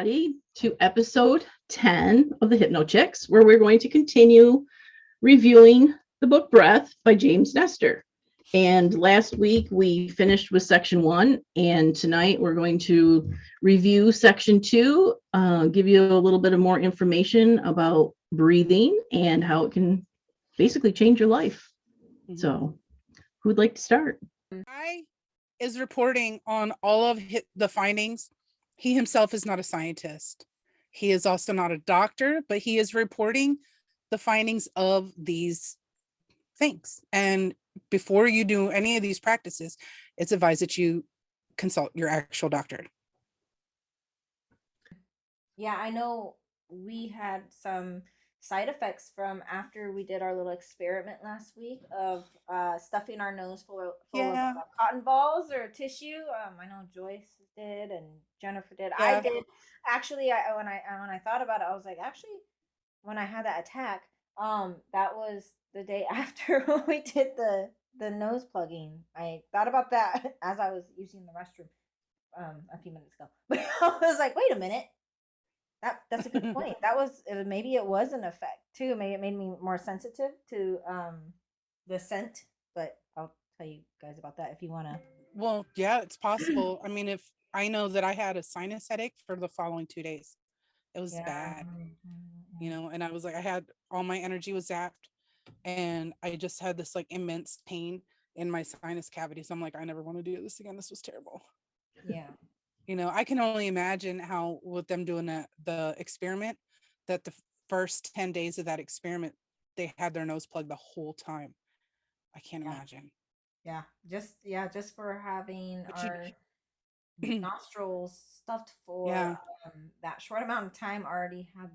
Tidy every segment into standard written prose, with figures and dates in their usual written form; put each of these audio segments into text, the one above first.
everybody, to episode 10 of the Hypnochix, where we're going to continue reviewing the book Breath by James Nestor. And last week we finished with section 1, and tonight we're going to review section 2, give you a little bit of more information about breathing and how it can basically change your life. So, who would like to start? I is reporting on all of the findings. He himself is not a scientist. He is also not a doctor, but he is reporting the findings of these things. And before you do any of these practices, it's advised that you consult your actual doctor. Yeah, I know we had some side effects from after we did our little experiment last week of stuffing our nose full of cotton balls or tissue. I know Joyce did and Jennifer did. I did actually. When I thought about it, I was like, actually, when I had that attack, that was the day after we did the nose plugging. I thought about that as I was using the restroom a few minutes ago. But I was like, wait a minute. That's a good point. Maybe it was an effect too. Maybe it made me more sensitive to the scent, but I'll tell you guys about that if you want to. Well, yeah, it's possible. I mean, if I know that I had a sinus headache for the following 2 days, it was bad, and I was like, I had all my energy was zapped, and I just had this like immense pain in my sinus cavity. So I'm like, I never want to do this again. This was terrible. Yeah. I can only imagine how with them doing the experiment, that the first 10 days of that experiment, they had their nose plugged the whole time. I can't imagine. Yeah. Just for having our nostrils stuffed for that short amount of time already had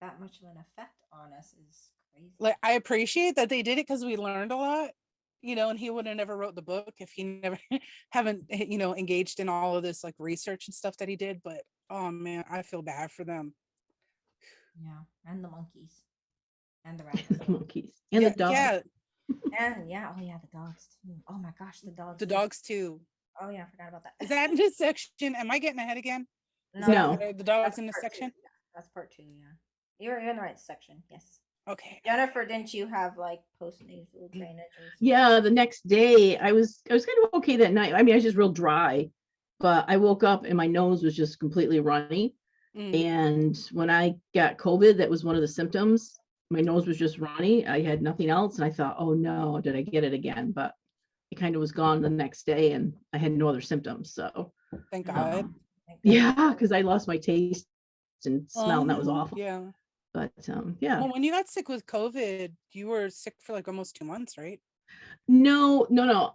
that much of an effect on us is crazy. Like, I appreciate that they did it because we learned a lot. And he would have never wrote the book if he never haven't, engaged in all of this like research and stuff that he did. But oh man, I feel bad for them. Yeah, and the monkeys, and the rabbits, the monkeys, and the dogs. Yeah, and the dogs too. Oh my gosh, the dogs. The dogs too. Oh yeah, I forgot about that. Is that in this section? Am I getting ahead again? No. The dogs in this section. Yeah, that's part 2. Yeah, you're in the right section. Yes. Okay. Jennifer, didn't you have like postnasal drainage? Yeah, the next day I was kind of okay that night. I mean, I was just real dry, but I woke up and my nose was just completely runny. And when I got COVID, that was one of the symptoms. My nose was just runny. I had nothing else, and I thought, oh no, did I get it again? But it kind of was gone the next day, and I had no other symptoms. So thank God. Yeah, because I lost my taste and smell, and that was awful. Yeah. But yeah. Well, when you got sick with COVID, you were sick for like almost 2 months, right? No.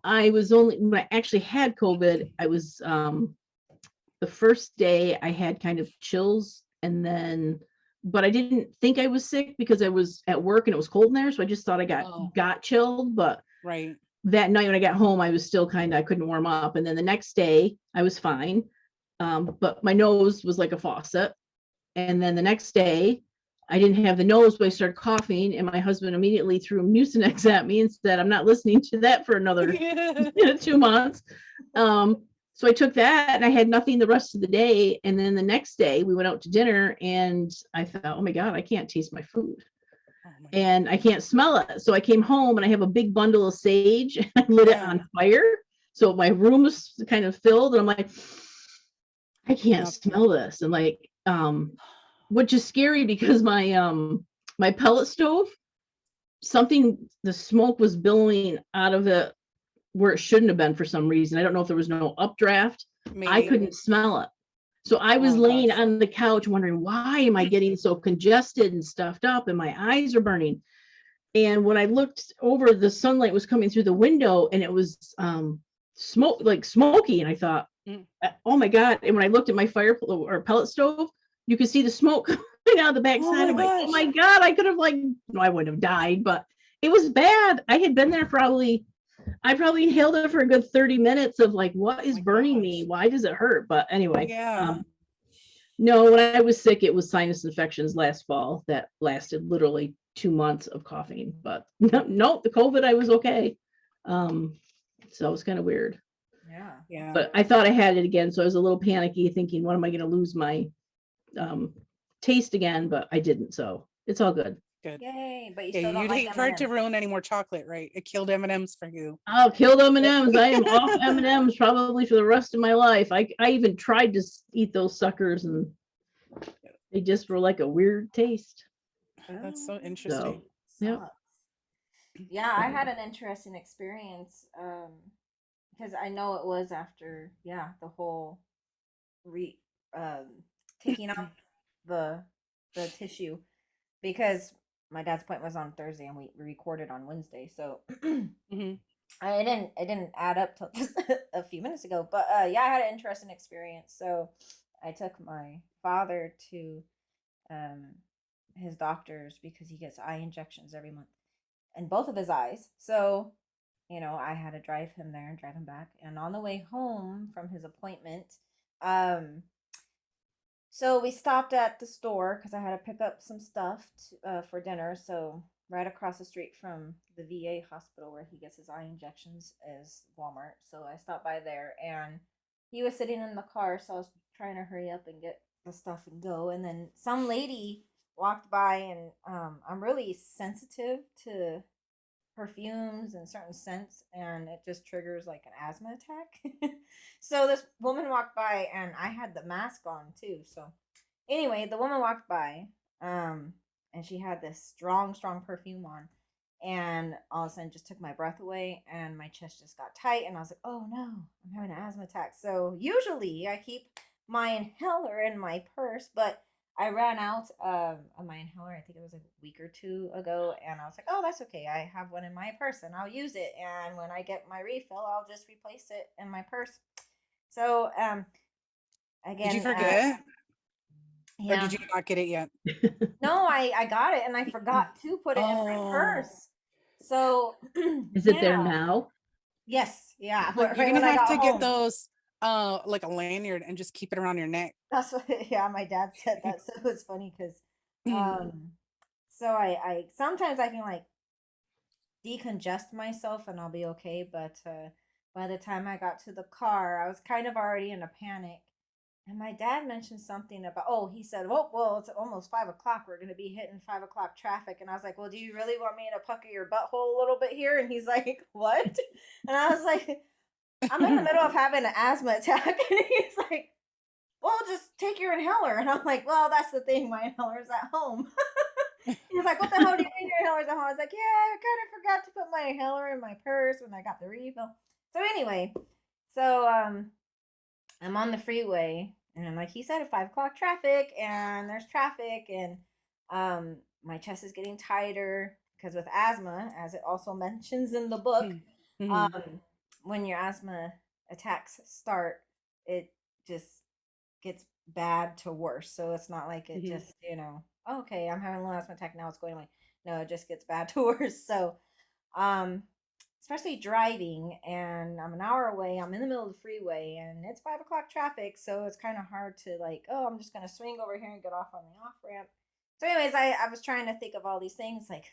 I was when I actually had COVID, I was the first day I had kind of chills, but I didn't think I was sick because I was at work and it was cold in there. So I just thought I got chilled. But right. That night when I got home, I was still I couldn't warm up. And then the next day I was fine. But my nose was like a faucet. And then the next day I didn't have the nose, but I started coughing, and my husband immediately threw Mucinex at me and said, I'm not listening to that for another 2 months. So I took that and I had nothing the rest of the day. And then the next day we went out to dinner and I thought, oh my God, I can't taste my food. And I can't smell it. So I came home and I have a big bundle of sage and I lit it on fire. So my room was kind of filled, and I'm like, I can't smell this. And like, which is scary because my pellet stove, the smoke was billowing out of it where it shouldn't have been for some reason. I don't know if there was no updraft. Maybe. I couldn't smell it. So I was laying on the couch wondering, why am I getting so congested and stuffed up and my eyes are burning? And when I looked over, the sunlight was coming through the window and it was smoke, like smoky. And I thought, oh my God. And when I looked at my fire or pellet stove, you could see the smoke coming out of the backside. I'm like, oh my God, I could have I wouldn't have died, but it was bad. I had been there I probably inhaled it for a good 30 minutes of like, what is burning me? Why does it hurt? But anyway, no, when I was sick, it was sinus infections last fall that lasted literally 2 months of coughing. But no, the COVID, I was okay. So it was kind of weird. Yeah. But I thought I had it again, so I was a little panicky, thinking, what am I going to lose my taste again, but I didn't. So it's all good. Good. Yay! But you Yeah, still don't you'd like hate for it to M&Ms. ruin any more chocolate, right? It killed M&Ms for you. I'll kill M&Ms. I am off M&Ms probably for the rest of my life. I even tried to eat those suckers and they just were like a weird taste. That's so Oh, interesting. Yep. sucks. Yeah, I had an interesting experience because I know it was after the whole re um taking out the tissue because my dad's appointment was on Thursday and we recorded on Wednesday. So Mhm. it didn't add up till just a few minutes ago. But yeah, I had an interesting experience. So I took my father to um his doctor's because he gets eye injections every month in both of his eyes. So, I had to drive him there and drive him back. And on the way home from his appointment, um, so we stopped at the store because I had to pick up some stuff for dinner. So right across the street from the VA hospital where he gets his eye injections is Walmart. So I stopped by there and he was sitting in the car. So I was trying to hurry up and get the stuff and go. And then some lady walked by and I'm really sensitive to perfumes and certain scents and it just triggers like an asthma attack. So this woman walked by and I had the mask on too. So anyway, the woman walked by and she had this strong perfume on and all of a sudden just took my breath away and my chest just got tight and I was like, "Oh no, I'm having an asthma attack." So usually I keep my inhaler in my purse, but I ran out of my inhaler. I think it was a week or two ago, and I was like, "Oh, that's okay. I have one in my purse, and I'll use it. And when I get my refill, I'll just replace it in my purse." So, Did you again, forget? Or yeah, did you not get it yet? no, I got it, and I forgot to put it in my Oh, purse. So, Is it there yeah, now? yes, yeah, but you're right when gonna I have got to get home. those like a lanyard and just keep it around your neck. That's what, yeah, my dad said that, so it was funny because, so I sometimes I can like decongest myself and I'll be okay. But by the time I got to the car, I was kind of already in a panic. And my dad mentioned something about, oh, he said, "Oh, well, it's almost 5 o'clock. We're going to be hitting 5 o'clock traffic." And I was like, "Well, do you really want me to pucker your butthole a little bit here?" And he's like, "What?" And I was like, "I'm in the middle of having an asthma attack." And he's like, "Well, just take your inhaler." And I'm like, "Well, that's the thing. My inhaler's at home." He was like, "What the hell do you mean your inhaler's at home?" I was like, "Yeah, I kind of forgot to put my inhaler in my purse when I got the refill." So anyway, so I'm on the freeway and like he said, at 5 o'clock traffic and there's traffic and my chest is getting tighter because with asthma, as it also mentions in the book, Mhm. um, when your asthma attacks start, it just gets bad to worse. So it's not like it Mhm. just, "Oh, okay, I'm having a little asthma attack now, it's going away." No, it just gets bad to worse. So, um, especially driving, and I'm an hour away, I'm in the middle of the freeway, and it's 5 o'clock traffic, so it's kind of hard to like, "Oh, I'm just gonna swing over here and get off on the off ramp." So, anyways, I was trying to think of all these things like,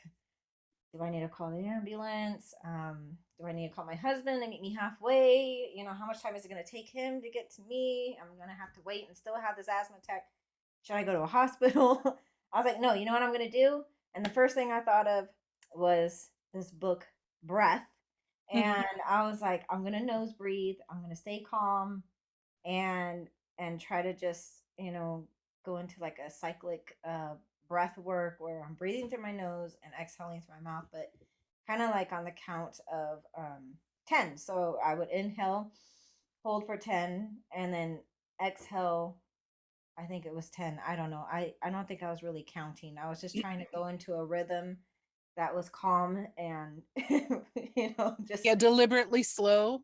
do I need to call the ambulance? Do I need to call my husband and meet me halfway? How much time is it going to take him to get to me? I'm going to have to wait and still have this asthma attack. Should I go to a hospital? I was like, no, you know what I'm going to do? And the first thing I thought of was this book, Breath. And I was like, I'm going to nose breathe. I'm going to stay calm and try to just, go into like a cyclic breath work where I'm breathing through my nose and exhaling through my mouth, but kind of like on the count of 10. So I would inhale, hold for 10, and then exhale. I think it was 10. I don't know. I don't think I was really counting. I was just trying to go into a rhythm that was calm and, just. Yeah, deliberately slow.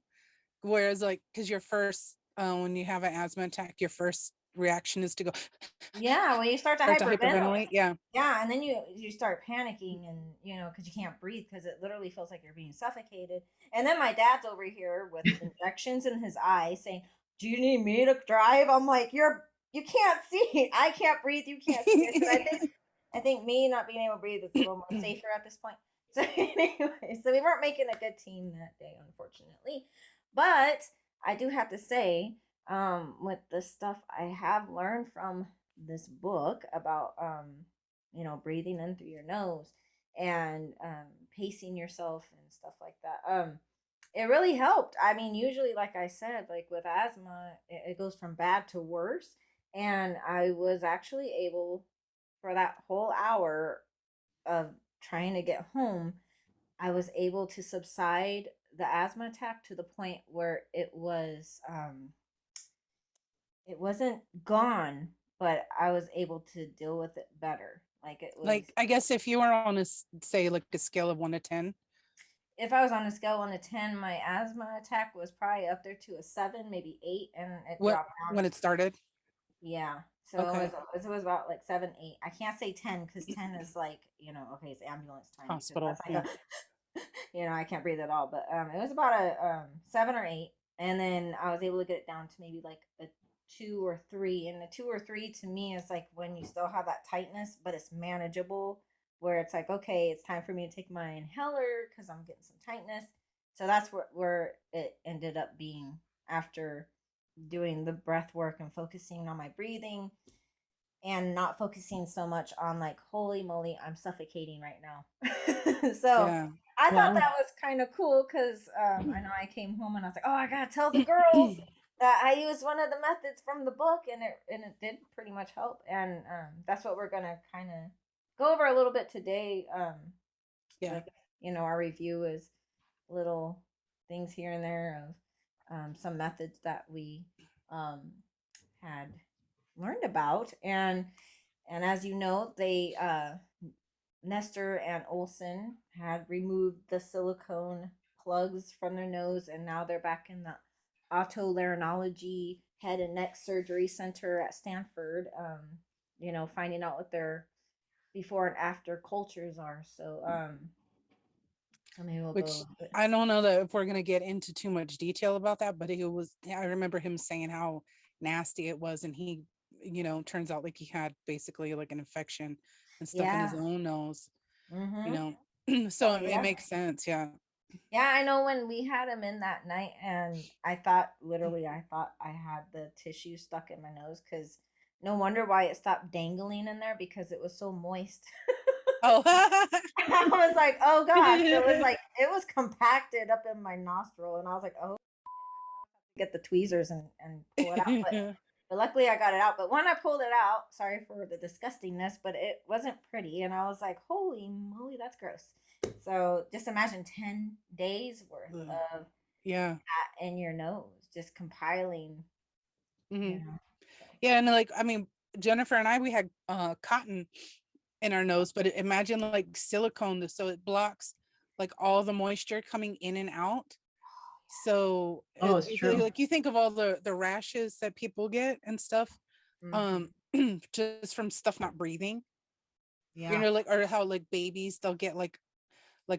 Whereas like, because your first when you have an asthma attack, your first reaction is to go Yeah, when you start to start to hyperventilate. hyperventilate. Yeah. Yeah, and then you start panicking and because you can't breathe because it literally feels like you're being suffocated. And then my dad's over here with injections in his eye saying, "Do you need me to drive?" I'm like, you can't see. I can't breathe, you can't see. I said, I think me not being able to breathe is a little more safer at this point. So anyway, so we weren't making a good team that day, unfortunately. But I do have to say, with the stuff I have learned from this book about you know, breathing in through your nose and pacing yourself and stuff like that. It really helped. I mean, usually, like I said, like with asthma, it goes from bad to worse. And I was actually able, for that whole hour of trying to get home, I was able to subside the asthma attack to the point where it wasn't gone, but I was able to deal with it better. Like it was, Like, I guess if you were on a say like a scale of 1 to 10. if I was on a scale of 1 to 10, my asthma attack was probably up there to a 7, maybe 8, and it What, dropped down when to, it started? yeah. So Okay. it was about like 7, 8. I can't say 10 because 10 is like, you know, okay, it's ambulance time because Hospital. that's like Yeah. a, you know, I can't breathe at all. But it was about a 7 or 8, and then I was able to get it down to maybe like a 2 or 3. And the 2 or 3 to me is like when you still have that tightness, but it's manageable. Where it's like, okay, it's time for me to take my inhaler because I'm getting some tightness. So that's where it ended up being after doing the breath work and focusing on my breathing and not focusing so much on like, holy moly, I'm suffocating right now. So Yeah. I thought Wow. that was kind of cool because I know I came home and I was like, oh, I gotta tell the girls that I used one of the methods from the book, and it did pretty much help. And that's what we're gonna kind of go over a little bit today. Yeah. With, you know, our review is little things here and there of some methods that we um, had learned about. And as you know, they Nestor and Olson had removed the silicone plugs from their nose, and now they're back in the otolaryngology head and neck surgery center at Stanford. You know, finding out what their before and after cultures are. So maybe we'll go a Which little bit. I don't know that if we're going to get into too much detail about that, but it was, I remember him saying how nasty it was. And he, you know, turns out like he had basically like an infection and stuff in his Yeah. own nose, you Mm-hmm. know, so Oh it yeah. makes sense. Yeah. Yeah, I know when we had him in that night, and I thought, literally, I thought I had the tissue stuck in my nose because no wonder why it stopped dangling in there because it was so moist. Oh, I was like, oh gosh, it was like, it was compacted up in my nostril, and I was like, oh, get the tweezers and pull it out. But luckily I got it out. But when I pulled it out, sorry for the disgustingness, but it wasn't pretty. And I was like, holy moly, that's gross. So just imagine 10 days worth of yeah. that in your nose, just compiling, Hmm. you know. So. Yeah. And like, I mean, Jennifer and I, we had cotton in our nose, but imagine like silicone, so it blocks like all the moisture coming in and out. So Oh, it's true. like you think of all the rashes that people get and stuff, Mm-hmm. just from stuff not breathing, you Yeah. know, like, or how like babies, they'll get like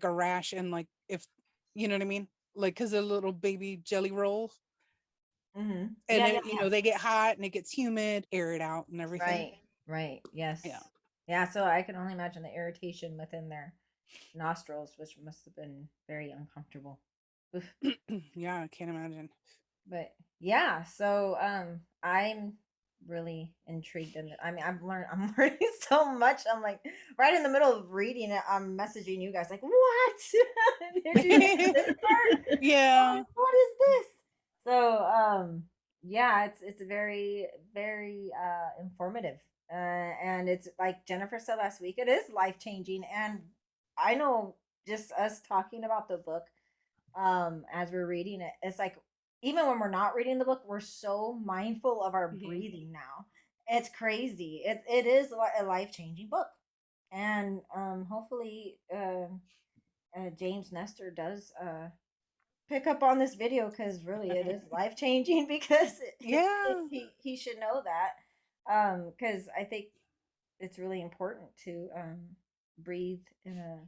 a rash, and like, if you know what I mean, like because a little baby jelly roll, Mm-hmm. and Yeah, yeah, it, you yeah. know, they get hot and it gets humid, air it out and everything. Right. Right. Yes. Yeah. Yeah. So I can only imagine the irritation within their nostrils, which must have been very uncomfortable. Oof. Yeah, I can't imagine. But yeah, so I'm really intrigued in it. I mean, I'm learning so much. I'm like right in the middle of reading it, I'm messaging you guys like, what? Did you get to this part? Yeah. What is this? So yeah, it's very, very informative. And it's like Jennifer said last week, it is life changing. And I know, just us talking about the book as we're reading it, it's like even when we're not reading the book, we're so mindful of our Mhm. breathing now. It's crazy. It is a life changing book. And hopefully James Nestor does pick up on this video, because really it is life changing because Yeah. he should know that, because I think it's really important to breathe in a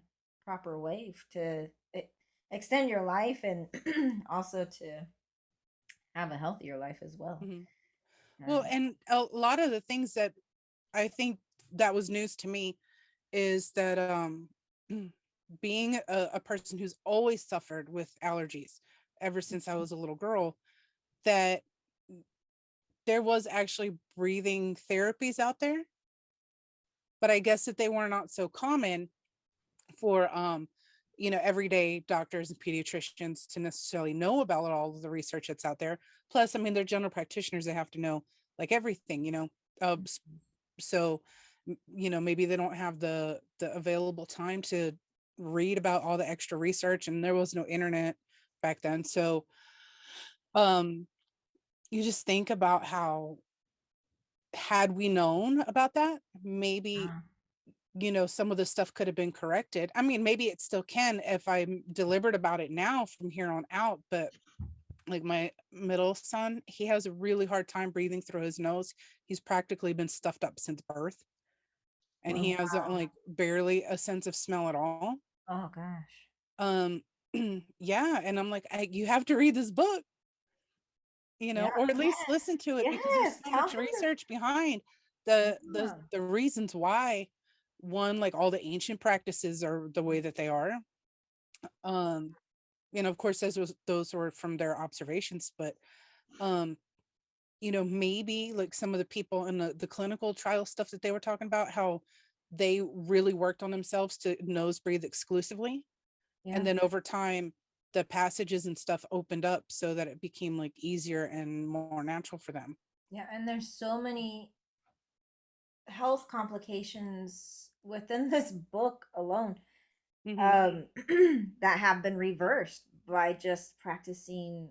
proper way to extend your life and also to have a healthier life as well. Mhm. Well, Um, and a lot of the things that I think that was news to me is that being a person who's always suffered with allergies ever since I was a little girl, that there was actually breathing therapies out there, but I guess that they were not so common for everyday doctors and pediatricians to necessarily know about all of the research that's out there. Plus, I mean, they're general practitioners, they have to know like everything, so maybe they don't have the available time to read about all the extra research, and there was no internet back then. So um you just think about how, had we known about that, maybe some of the stuff could have been corrected. I mean, maybe it still can if I'm deliberate about it now from here on out, but like my middle son, he has a really hard time breathing through his nose. He's practically been stuffed up since birth, and he Wow. has like barely a sense of smell at all. Oh gosh. Um yeah, and I'm like, you have to read this book, Yeah. or at least Yes. listen to it, because there's Yes. so Tell much him to. research behind the Yeah. reasons why, one, like all the ancient practices are the way that they are. um of course those were from their observations, but um maybe like some of the people in the clinical trial stuff that they were talking about, how they really worked on themselves to nose breathe exclusively, Yeah. and then over time the passages and stuff opened up so that it became like easier and more natural for them. Yeah. And there's so many health complications within this book alone, Hmm. um, that have been reversed by just practicing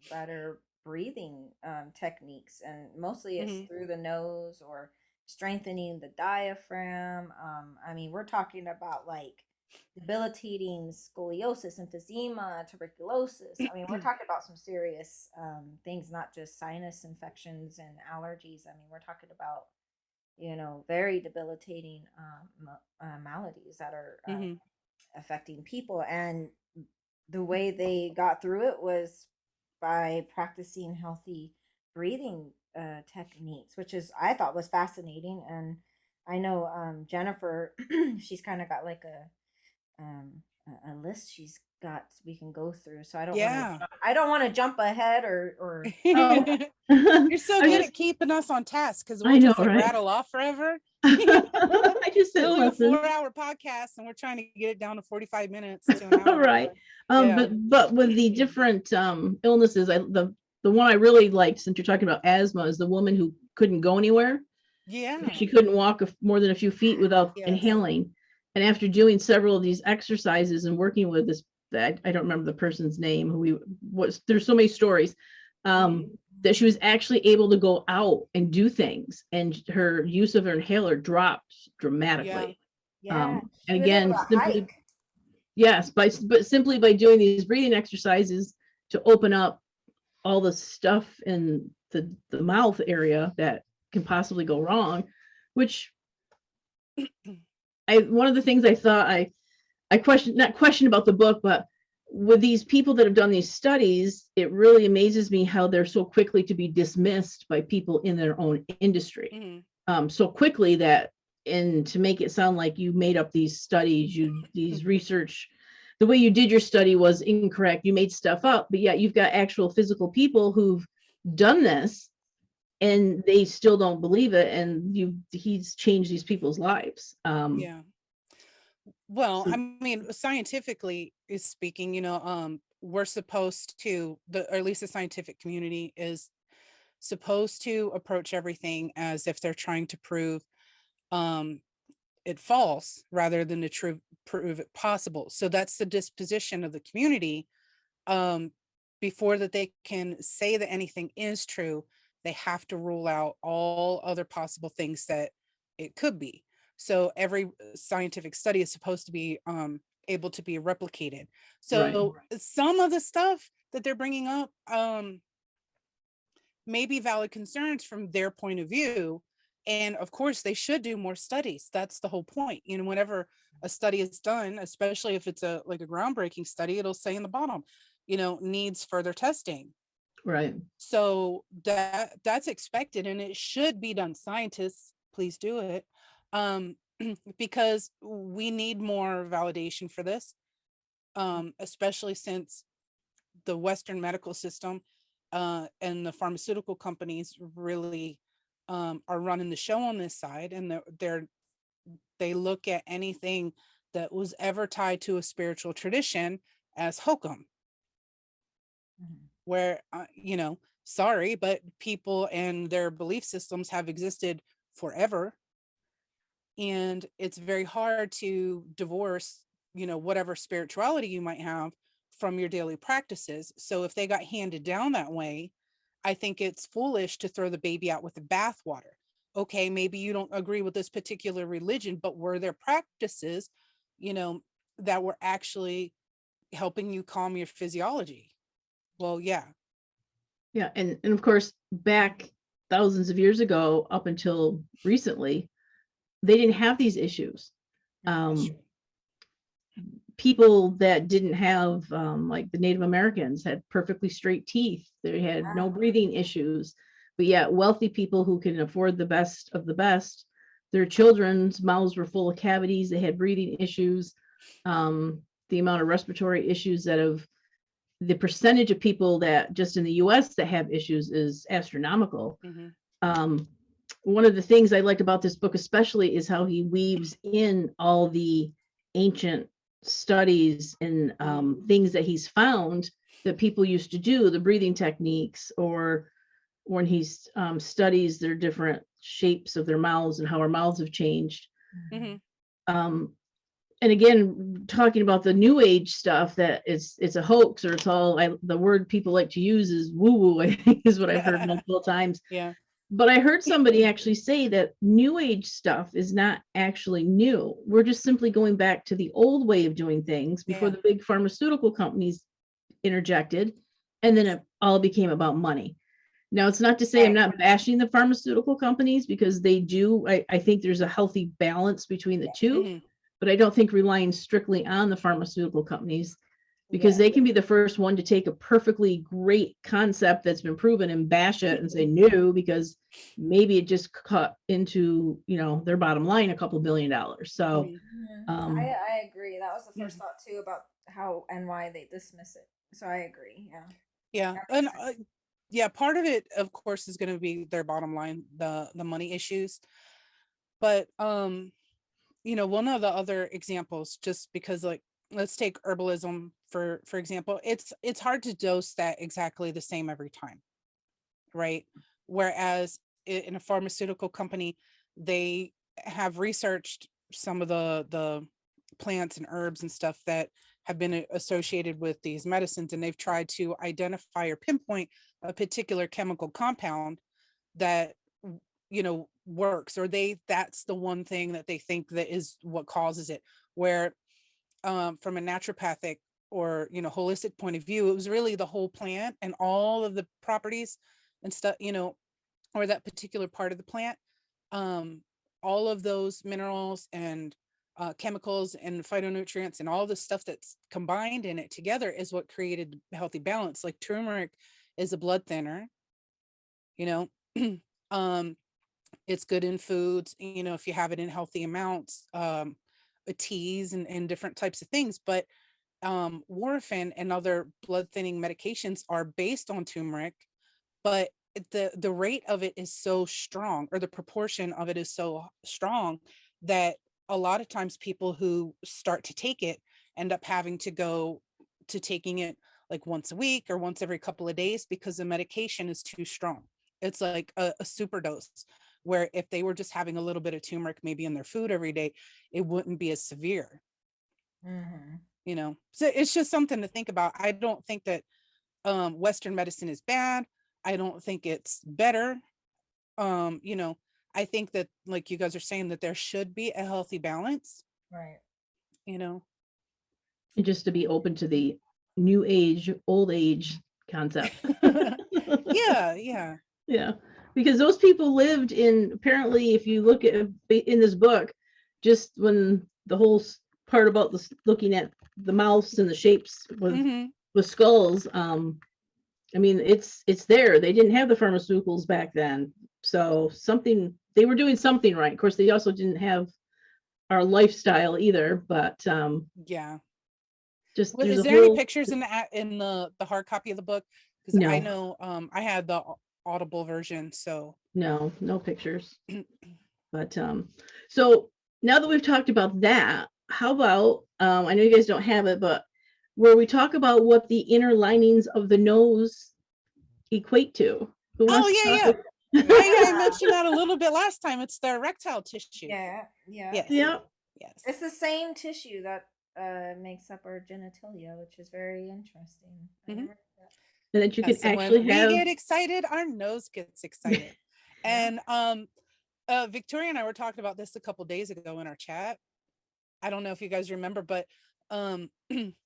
better breathing techniques, and mostly it's Hmm. through the nose or strengthening the diaphragm. I mean, we're talking about like debilitating scoliosis, emphysema, tuberculosis. I mean, we're talking about some serious things, not just sinus infections and allergies. I mean, we're talking about very debilitating maladies that are Hmm. affecting people. And the way they got through it was by practicing healthy breathing techniques, which is I thought was fascinating. And I know Jennifer, she's kind of got like a list she's got we can go through. So Yeah. I don't want to jump ahead or Oh, You're so I good just, at keeping us on task, because we'll I know, just like right? rattle off forever. I just said, Literally a listen, 4-hour podcast, and we're trying to get it down to 45 minutes to an hour. right. Yeah. But with the different illnesses, the one I really liked, since you're talking about asthma, is the woman who couldn't go anywhere. Yeah. She couldn't walk more than a few feet without Yes. inhaling. And after doing several of these exercises and working with this, I don't remember the person's name, who there's so many stories, that she was actually able to go out and do things, and her use of her inhaler dropped Yeah. dramatically. yeah, And she was able again, to simply, hike. yes, but simply by doing these breathing exercises to open up all the stuff in the mouth area that can possibly go wrong, which one of the things I thought I questioned, not question about the book, but with these people that have done these studies, it really amazes me how they're so quickly to be dismissed by people in their own industry. So quickly that, and to make it sound like you made up these studies, these research, the way you did your study was incorrect, you made stuff up, but yet you've got actual physical people who've done this and they still don't believe it, and he's changed these people's lives. Yeah. Well, So, I mean, scientifically is speaking, we're supposed to, or at least the scientific community is supposed to approach everything as if they're trying to prove um it false rather than to prove it possible. So that's the disposition of the community. um Before that they can say that anything is true, they have to rule out all other possible things that it could be. So every scientific study is supposed to be able to be replicated. right, So some of the stuff that they're bringing up may be valid concerns from their point of view, and of course they should do more studies. That's the whole point. Whenever a study is done, especially if it's a groundbreaking study, it'll say in the bottom, needs further testing. right. So that's expected, and it should be done. Scientists, please do it. um because we need more validation for this, especially since the Western medical system and the pharmaceutical companies really are running the show on this side, and they look at anything that was ever tied to a spiritual tradition as hokum, where sorry, but people and their belief systems have existed forever, and it's very hard to divorce whatever spirituality you might have from your daily practices. So if they got handed down that way, I think it's foolish to throw the baby out with the bathwater. Okay, maybe you don't agree with this particular religion, but were there practices that were actually helping you calm your physiology? Well, yeah. Yeah, and of course, back thousands of years ago, up until recently, they didn't have these issues. People that didn't have, like the Native Americans, had perfectly straight teeth. They had no breathing issues. But yet, wealthy people who can afford the best of the best, their children's mouths were full of cavities. They had breathing issues. The amount of respiratory issues the percentage of people that just in the US that have issues is astronomical. One of the things I liked about this book especially is how he weaves in all the ancient studies and things that he's found that people used to do, the breathing techniques, or when he studies their different shapes of their mouths and how our mouths have changed. And again, talking about the new age stuff, that it's a hoax, or it's all, the word people like to use is woo woo, I think is what I've heard multiple times. Yeah. But I heard somebody actually say that new age stuff is not actually new. We're just simply going back to the old way of doing things before the big pharmaceutical companies interjected, and then it all became about money. Now, it's not to say I'm not bashing the pharmaceutical companies, because they do. I think there's a healthy balance between the two, but I don't think relying strictly on the pharmaceutical companies, because they can be the first one to take a perfectly great concept that's been proven and bash it and say no, because maybe it just cut into their bottom line, a couple $2 billion. So I agree. That was the first thought too, about how and why they dismiss it. So I agree. And part of it, of course, is going to be their bottom line, the money issues. But one of the other examples, just because, like, let's take herbalism for example. It's hard to dose that exactly the same every time, right? Whereas in a pharmaceutical company, they have researched some of the plants and herbs and stuff that have been associated with these medicines, and they've tried to identify or pinpoint a particular chemical compound that works, or that's the one thing that they think that is what causes it. Where from a naturopathic or holistic point of view, it was really the whole plant and all of the properties and stuff, or that particular part of the plant, all of those minerals and chemicals and phytonutrients and all the stuff that's combined in it together is what created healthy balance. Like turmeric is a blood thinner, it's good in foods, if you have it in healthy amounts, teas and different types of things. But warfarin and other blood thinning medications are based on turmeric, but the rate of it is so strong, or the proportion of it is so strong, that a lot of times people who start to take it end up having to go to taking it like once a week or once every couple of days, because the medication is too strong. It's like a super dose, where if they were just having a little bit of turmeric maybe in their food every day, it wouldn't be as severe. So it's just something to think about. I don't think that Western medicine is bad. I don't think it's better. I think that, like you guys are saying, that there should be a healthy balance, right? And just to be open to the new age, old age concept. Yeah, because those people lived in, apparently, if you look at in this book, just when the whole part about this, looking at the mouths and the shapes with skulls, I mean, it's there. They didn't have the pharmaceuticals back then, so they were doing something right. Of course, they also didn't have our lifestyle either, but just is there any pictures in the hard copy of the book Because I No. know I had the Audible version, so No pictures. But so now that we've talked about that, how about I know you guys don't have it, but where we talk about what the inner linings of the nose equate to. Who wants to yeah. talk? I mentioned that a little bit last time. It's the erectile tissue. Yeah. Yes. Yeah. Yes. It's the same tissue that makes up our genitalia, which is very interesting. I Mhm. never knew that. And that you can So actually when have. we get excited, our nose gets excited. And Victoria and I were talking about this a couple days ago in our chat. I don't know if you guys remember, but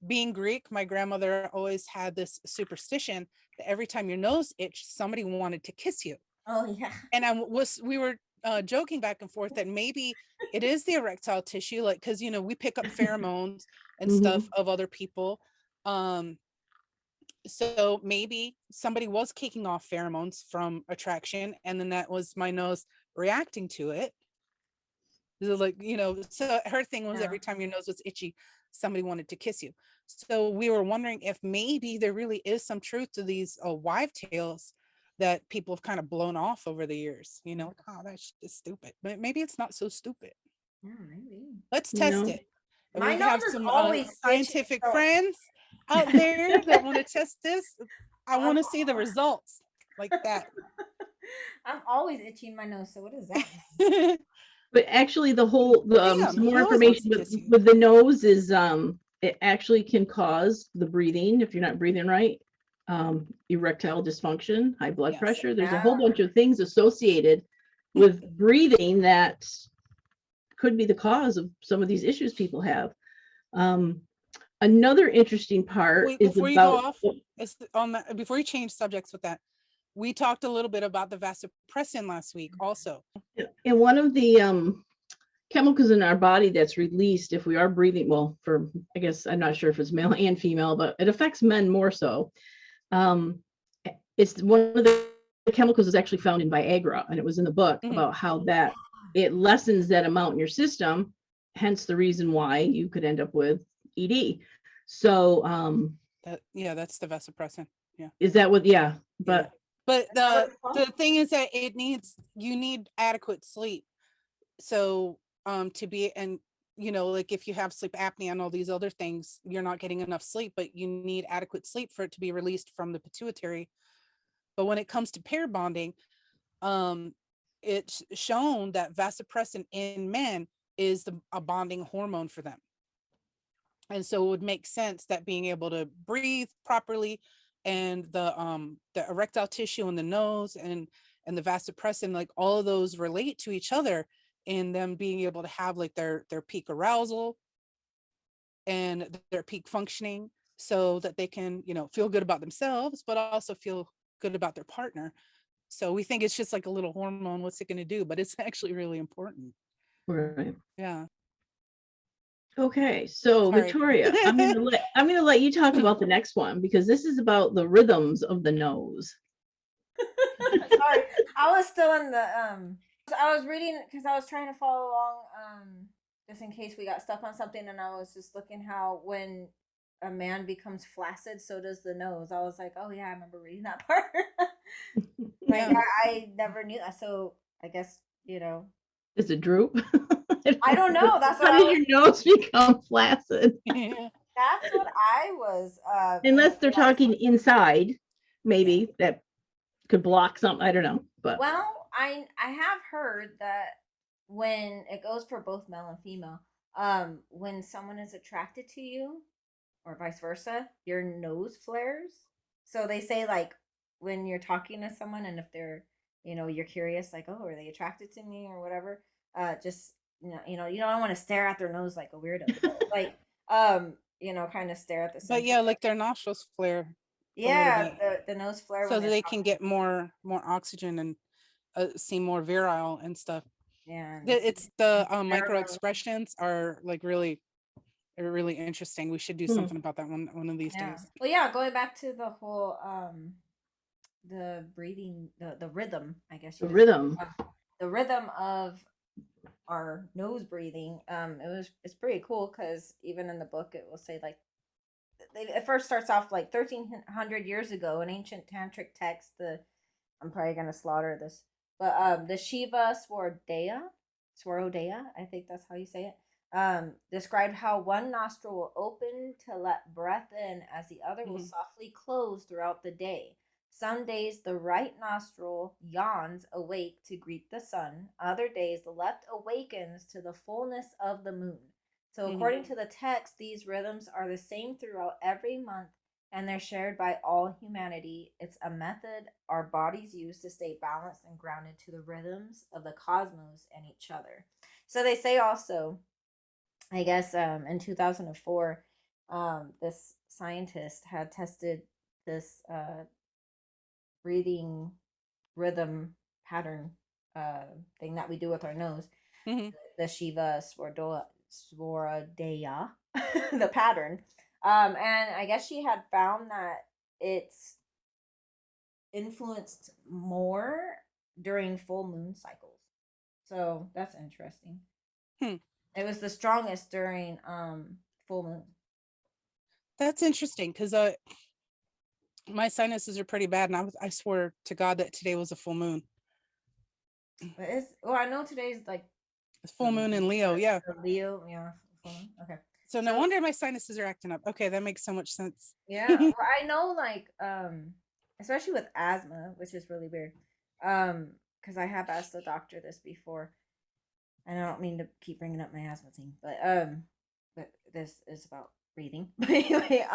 being Greek, my grandmother always had this superstition that every time your nose itched, somebody wanted to kiss you. Oh yeah. And we were joking back and forth that maybe it is the erectile tissue, like, because we pick up pheromones and stuff of other people. So maybe somebody was kicking off pheromones from attraction, and then that was my nose reacting to it. So, like, so her thing was every time your nose was itchy, somebody wanted to kiss you. So we were wondering if maybe there really is some truth to these wives' tales that people have kind of blown off over the years. Oh, that's just stupid. But maybe it's not so stupid. Yeah, maybe. Let's test it. If My we nose have is some always scientific itchy, so friends out there that want to test this, I I'm want to see the results like that. I'm always itching my nose. So what does that mean? But actually, the whole Damn, some he more always wants information to kiss you. with the nose is it actually can cause the breathing if you're not breathing right, erectile dysfunction, high blood Yes. pressure. There's a whole bunch of things associated with breathing that could be the cause of some of these issues people have. Another interesting part Wait, is before you about go off, before you change subjects with that, we talked a little bit about the vasopressin last week also. and one of the chemicals in our body that's released if we are breathing, well, for, I guess, I'm not sure if it's male and female, but it affects men more so. It's one of the chemicals is actually found in Viagra, and it was in the book about how that it lessens that amount in your system, hence the reason why you could end up with ED. So that's the vasopressin. Yeah. Is that what? Yeah. But the thing is that you need adequate sleep. So to be, and like if you have sleep apnea and all these other things, you're not getting enough sleep, but you need adequate sleep for it to be released from the pituitary. But when it comes to pair bonding, it's shown that vasopressin in men is a bonding hormone for them. And so it would make sense that being able to breathe properly and the erectile tissue in the nose and the vasopressin, like all of those relate to each other in them being able to have like their peak arousal and their peak functioning, so that they can, feel good about themselves, but also feel good about their partner. So we think it's just like a little hormone. What's it going to do? But it's actually really important. right. Yeah. Okay, so Sorry. Victoria, I'm gonna let you talk about the next one because this is about the rhythms of the nose. Sorry, I was still in the I was reading because I was trying to follow along just in case we got stuck on something, and I was just looking how when a man becomes flaccid, so does the nose. I was like, oh yeah, I remember reading that part. Like I never knew that, so I guess Is it droop? I don't know. That's how does your nose become flaccid? That's what I was. Unless they're talking inside, maybe that could block something. I don't know, but well, I have heard that when it goes for both male and female, when someone is attracted to you, or vice versa, your nose flares. So they say like when you're talking to someone, and if they're you're curious, like, oh, are they attracted to me or whatever, just you don't want to stare at their nose like a weirdo, but, like kind of stare at the but center. like their nostrils flare. Yeah, the nose flare so when that they can get more oxygen and seem more virile and stuff. Yeah, it's the micro expressions are like really interesting. We should do something about that one of these days. Well, yeah, going back to the whole the breathing, the rhythm, I guess the rhythm. The rhythm of our nose breathing, it's pretty cool because even in the book it will say like it first starts off like 1300 years ago, an ancient tantric text. I'm probably gonna slaughter this, but the Shiva Swarodaya, I think that's how you say it, described how one nostril will open to let breath in as the other will softly close throughout the day. Some days the right nostril yawns awake to greet the sun. Other days the left awakens to the fullness of the moon. So according to the text, these rhythms are the same throughout every month and they're shared by all humanity. It's a method our bodies use to stay balanced and grounded to the rhythms of the cosmos and each other. So they say also, I guess in 2004, this scientist had tested this breathing rhythm pattern thing that we do with our nose, the Shiva Swarodaya, the pattern. And I guess she had found that it's influenced more during full moon cycles. So that's interesting. It was the strongest during full moon. That's interesting because my sinuses are pretty bad, and I swear to God that today was a full moon. But I know today's like it's full moon in Leo, yeah. Leo, yeah, full moon. Okay. So no wonder my sinuses are acting up. Okay, that makes so much sense. Yeah, well, I know, like, especially with asthma, which is really weird. Because I have asked the doctor this before, and I don't mean to keep bringing up my asthma thing, but this is about breathing. But anyway,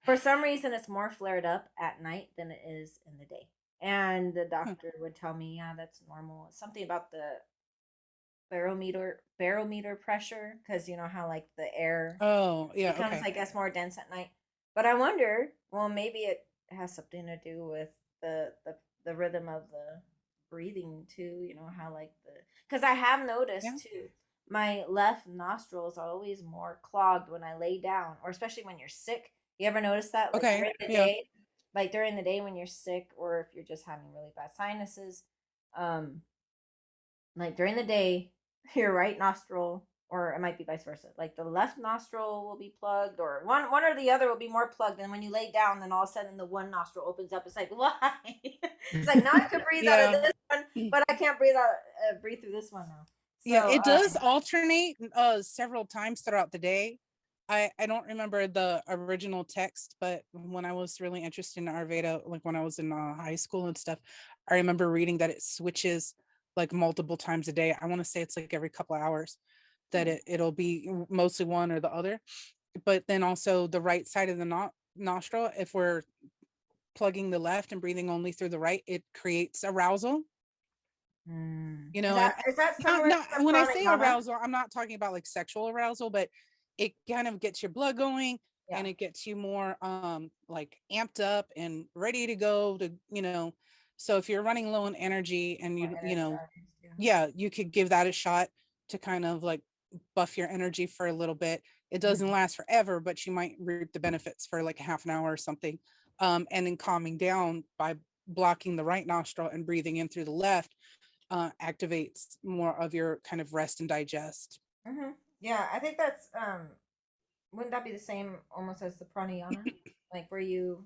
for some reason, it's more flared up at night than it is in the day. And the doctor would tell me, yeah, that's normal. It's something about the barometer pressure, because you know how like the air becomes, I guess, more dense at night. But I wonder, well, maybe it has something to do with the rhythm of the breathing too. You know how like because I have noticed too, my left nostrils are always more clogged when I lay down, or especially when you're sick. You ever notice that? Like during the day, like during the day when you're sick, or if you're just having really bad sinuses, like during the day, your right nostril, or it might be vice versa, like the left nostril will be plugged, or one or the other will be more plugged, and when you lay down, then all of a sudden the one nostril opens up. It's like, why? It's like, now I can breathe out of this one, but I can't breathe through this one now. So, it does alternate several times throughout the day. I don't remember the original text, but when I was really interested in Ayurveda, like when I was in high school and stuff, I remember reading that it switches like multiple times a day. I want to say it's like every couple of hours that it'll be mostly one or the other. But then also the right side of the nostril, if we're plugging the left and breathing only through the right, it creates arousal. You know, is that similar when I say arousal, I'm not talking about like sexual arousal, but it kind of gets your blood going, and it gets you more like amped up and ready to go to, you know. So if you're running low on energy and you could give that a shot to kind of like buff your energy for a little bit. It doesn't last forever, but you might reap the benefits for like a half an hour or something. And then calming down by blocking the right nostril and breathing in through the left activates more of your kind of rest and digest. Yeah, I think that's wouldn't that be the same almost as the pranayama, like where you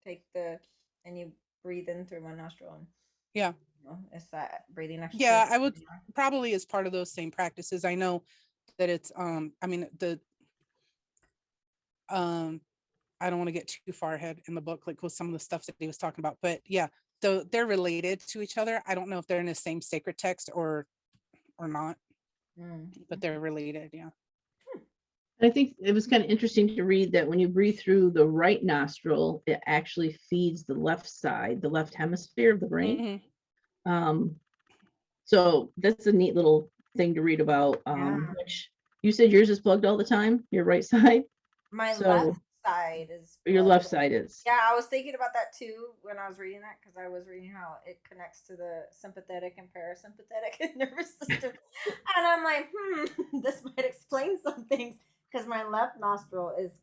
take and you breathe in through one nostril, and it's that breathing exercise. Yeah, I would probably as part of those same practices. I know that it's I mean I don't want to get too far ahead in the book, like with some of the stuff that he was talking about, but yeah, so they're related to each other. I don't know if they're in the same sacred text or not, but they're related. Yeah. I think it was kind of interesting to read that when you breathe through the right nostril, it actually feeds the left side, the left hemisphere of the brain. So that's a neat little thing to read about. Which you said yours is plugged all the time, your right side? My left side is your left side is. Yeah, I was thinking about that too when I was reading that, because I was reading how it connects to the sympathetic and parasympathetic nervous system. And I'm like, this might explain some things, because my left nostril is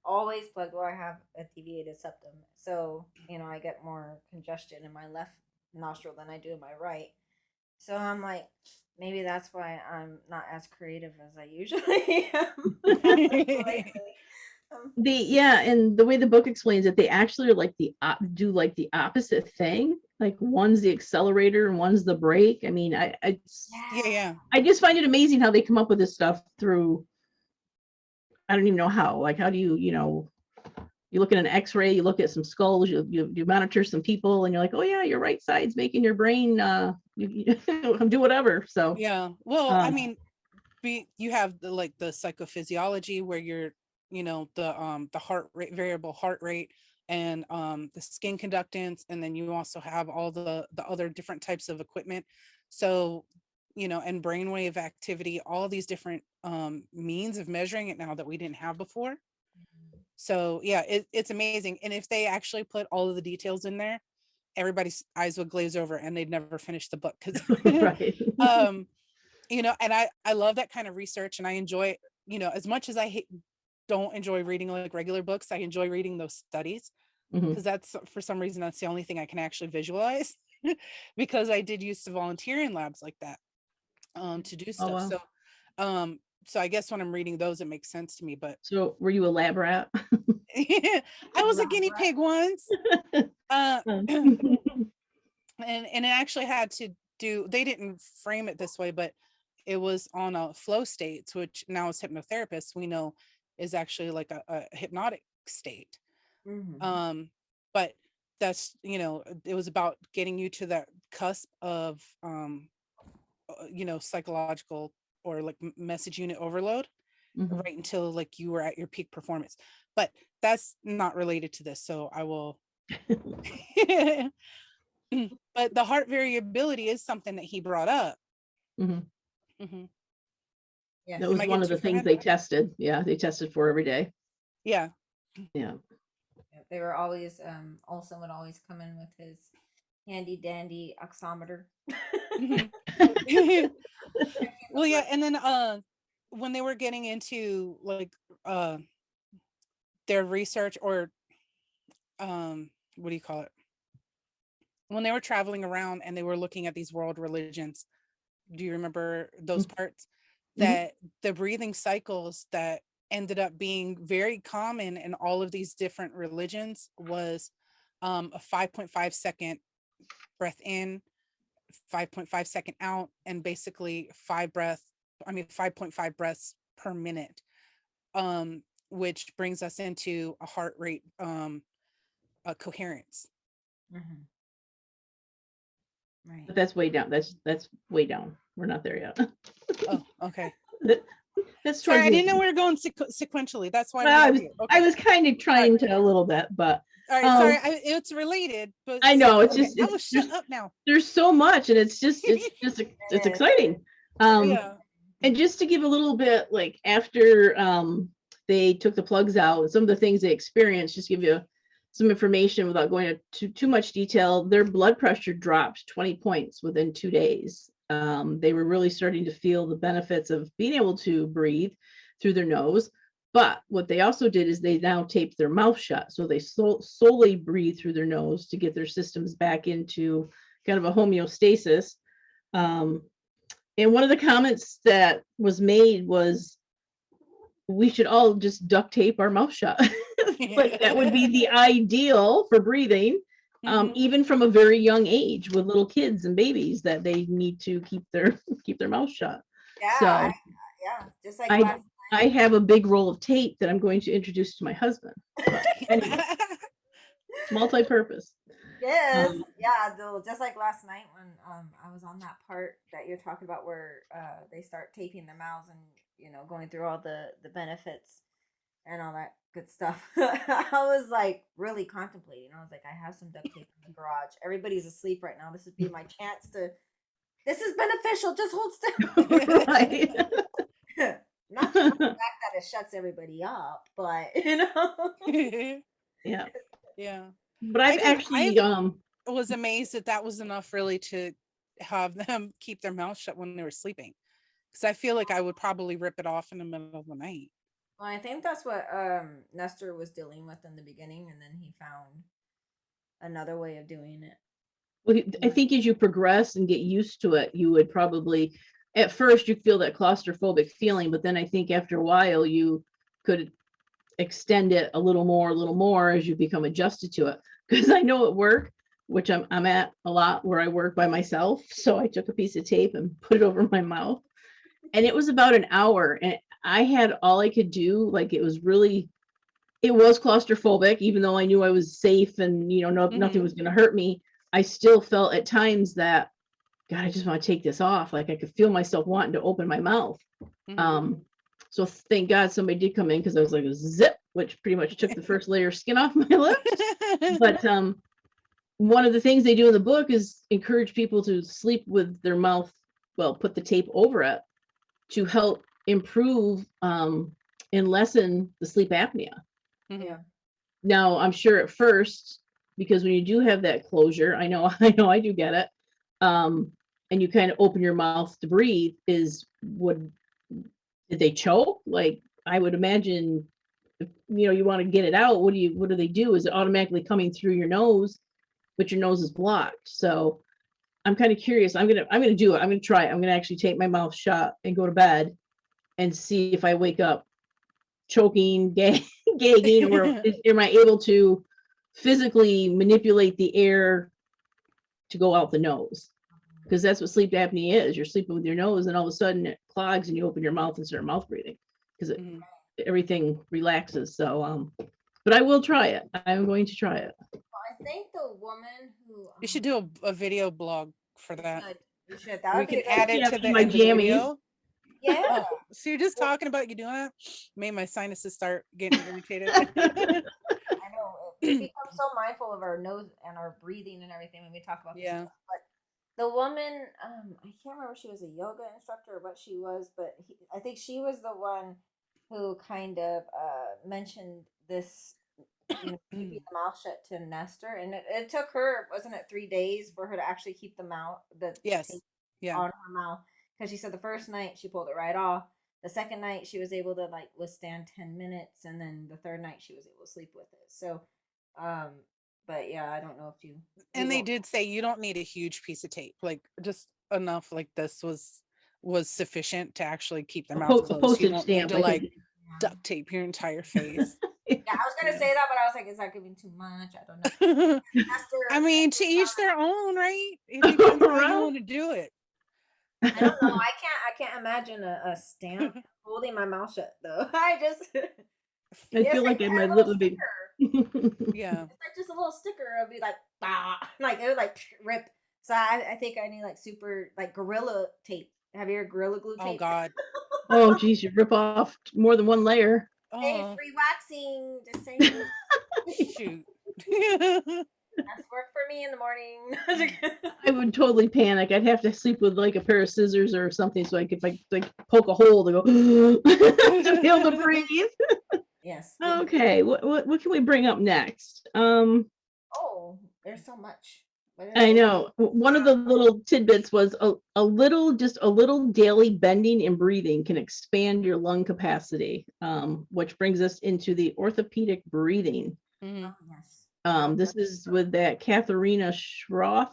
always plugged. Well, I have a deviated septum, so I get more congestion in my left nostril than I do in my right. So I'm like, maybe that's why I'm not as creative as I usually am. Yeah, and the way the book explains it, they actually are like do like the opposite thing. Like one's the accelerator and one's the brake. I mean, Yeah. I just find it amazing how they come up with this stuff through. I don't even know how. Like, how do you, you look at an X-ray, you look at some skulls, you monitor some people, and you're like, oh yeah, your right side's making your brain do whatever. So Yeah. Well, I mean, you have the psychophysiology where you're, the heart rate, variable heart rate, and the skin conductance, and then you also have all the other different types of equipment. So, and brainwave activity, all these different means of measuring it now that we didn't have before. So yeah, it's amazing. And if they actually put all of the details in there, everybody's eyes would glaze over and they'd never finish the book. Because right. and I love that kind of research, and I enjoy, as much as I don't enjoy reading like regular books, I enjoy reading those studies, because that's, for some reason, that's the only thing I can actually visualize, because I did used to volunteer in labs like that to do stuff. Oh, wow. So I guess when I'm reading those, it makes sense to me. But So were you a lab rat? I was a guinea pig once. And it actually had to do, they didn't frame it this way, but it was on a flow state, which now as hypnotherapists we know is actually like a hypnotic state. But that's, it was about getting you to that cusp of psychological or like message unit overload, right until like you were at your peak performance. But that's not related to this, so I will but the heart variability is something that he brought up. Yes. That was one of the things they tested. Yeah, they tested for every day. Yeah. They were always Olson would always come in with his handy dandy oximeter. Well, yeah, and then when they were getting into like their research, or what do you call it, when they were traveling around and they were looking at these world religions, do you remember those parts? That the breathing cycles that ended up being very common in all of these different religions was a 5.5 second breath in, 5.5 second out, and basically 5.5 breaths per minute, which brings us into a heart rate a coherence. Right. But that's way down. That's way down. We're not there yet. Oh, okay. That's sorry, I didn't know we were going sequentially. That's why I was kind of trying to a little bit, but all right, sorry, it's related, but I know it's just I will shut up now. There's so much, and it's exciting. And just to give a little bit, like after they took the plugs out and some of the things they experienced, just give you some information without going into too much detail. Their blood pressure dropped 20 points within 2 days. They were really starting to feel the benefits of being able to breathe through their nose. But what they also did is they now taped their mouth shut. So they solely breathe through their nose to get their systems back into kind of a homeostasis. And one of the comments that was made was, we should all just duct tape our mouth shut. Like that would be the ideal for breathing, even from a very young age with little kids and babies, that they need to keep their mouth shut. Yeah. So just like last night. I have a big roll of tape that I'm going to introduce to my husband. But anyway, multi-purpose. Yes. Just like last night when I was on that part that you're talking about where they start taping their mouths and going through all the benefits and all that good stuff. I was like really contemplating. I was like, I have some duct tape in the garage. Everybody's asleep right now. This would be my chance to. This is beneficial. Just hold still. Right. Not just the fact that it shuts everybody up, but yeah. But I've actually was amazed that was enough really to have them keep their mouth shut when they were sleeping, because I feel like I would probably rip it off in the middle of the night. Well, I think that's what Nestor was dealing with in the beginning, and then he found another way of doing it. Well, I think as you progress and get used to it, you would probably, at first you feel that claustrophobic feeling, but then I think after a while you could extend it a little more as you become adjusted to it. Because I know at work, which I'm at a lot where I work by myself. So I took a piece of tape and put it over my mouth. And it was about an hour. And I had all I could do. Like it was claustrophobic, even though I knew I was safe and, nothing was going to hurt me. I still felt at times that, God, I just want to take this off. Like I could feel myself wanting to open my mouth. So thank God somebody did come in, because I was like a zip, which pretty much took the first layer of skin off my lips. But one of the things they do in the book is encourage people to sleep with their mouth, put the tape over it to help improve and lessen the sleep apnea. Yeah. Now, I'm sure at first, because when you do have that closure, I know I do get it, and you kind of open your mouth to breathe, did they choke? Like, I would imagine, if, you want to get it out, what do they do? Is it automatically coming through your nose, but your nose is blocked? So I'm kind of curious. I'm gonna do it. I'm gonna try it. I'm gonna actually take my mouth shut and go to bed and see if I wake up choking, gagging, or am I able to physically manipulate the air to go out the nose? Because that's what sleep apnea is. You're sleeping with your nose, and all of a sudden it clogs, and you open your mouth and start mouth breathing because everything relaxes. So, but I will try it. I'm going to try it. I think the woman who You should do a video blog for that. you should. That We would be can a good add it Yeah, to the my end of the jammies. video. Yeah. Oh, so you're just talking about you doing that? Made my sinuses start getting irritated. I know. We become so mindful of our nose and our breathing and everything when we talk about this stuff. But the woman, I can't remember if she was a yoga instructor or what she was, but I think she was the one who kind of mentioned this, keeping the mouth shut to Nestor. And it took her, wasn't it 3 days for her to actually keep the tape on her mouth? Because she said the first night she pulled it right off. The second night she was able to like withstand 10 minutes, and then the third night she was able to sleep with it. So, but yeah, I don't know if you. And they did say you don't need a huge piece of tape, like just enough like this was sufficient to actually keep their mouth closed. You don't need to like duct tape your entire face. Yeah, I was gonna say that, but I was like, is that giving too much? I don't know. I mean, to each their own, right? It depends how you want to do it. I don't know. I can't imagine a stamp holding my mouth shut though. I feel like my lip would be. Yeah. It's like just a little sticker. It'll be like, bah, like it would like rip. So I think I need like super like Gorilla tape. Have you heard Gorilla Glue tape? Oh God. Oh geez, you rip off more than one layer. Hey, free waxing. Just saying. Shoot. That's work for me in the morning. I would totally panic. I'd have to sleep with like a pair of scissors or something, so I could like poke a hole to go to be able to breathe. Yes. Okay. What can we bring up next? Oh, there's so much. I know. One of the little tidbits was a little daily bending and breathing can expand your lung capacity, which brings us into the orthopedic breathing. Oh, yes. This is with that Katharina Schroth,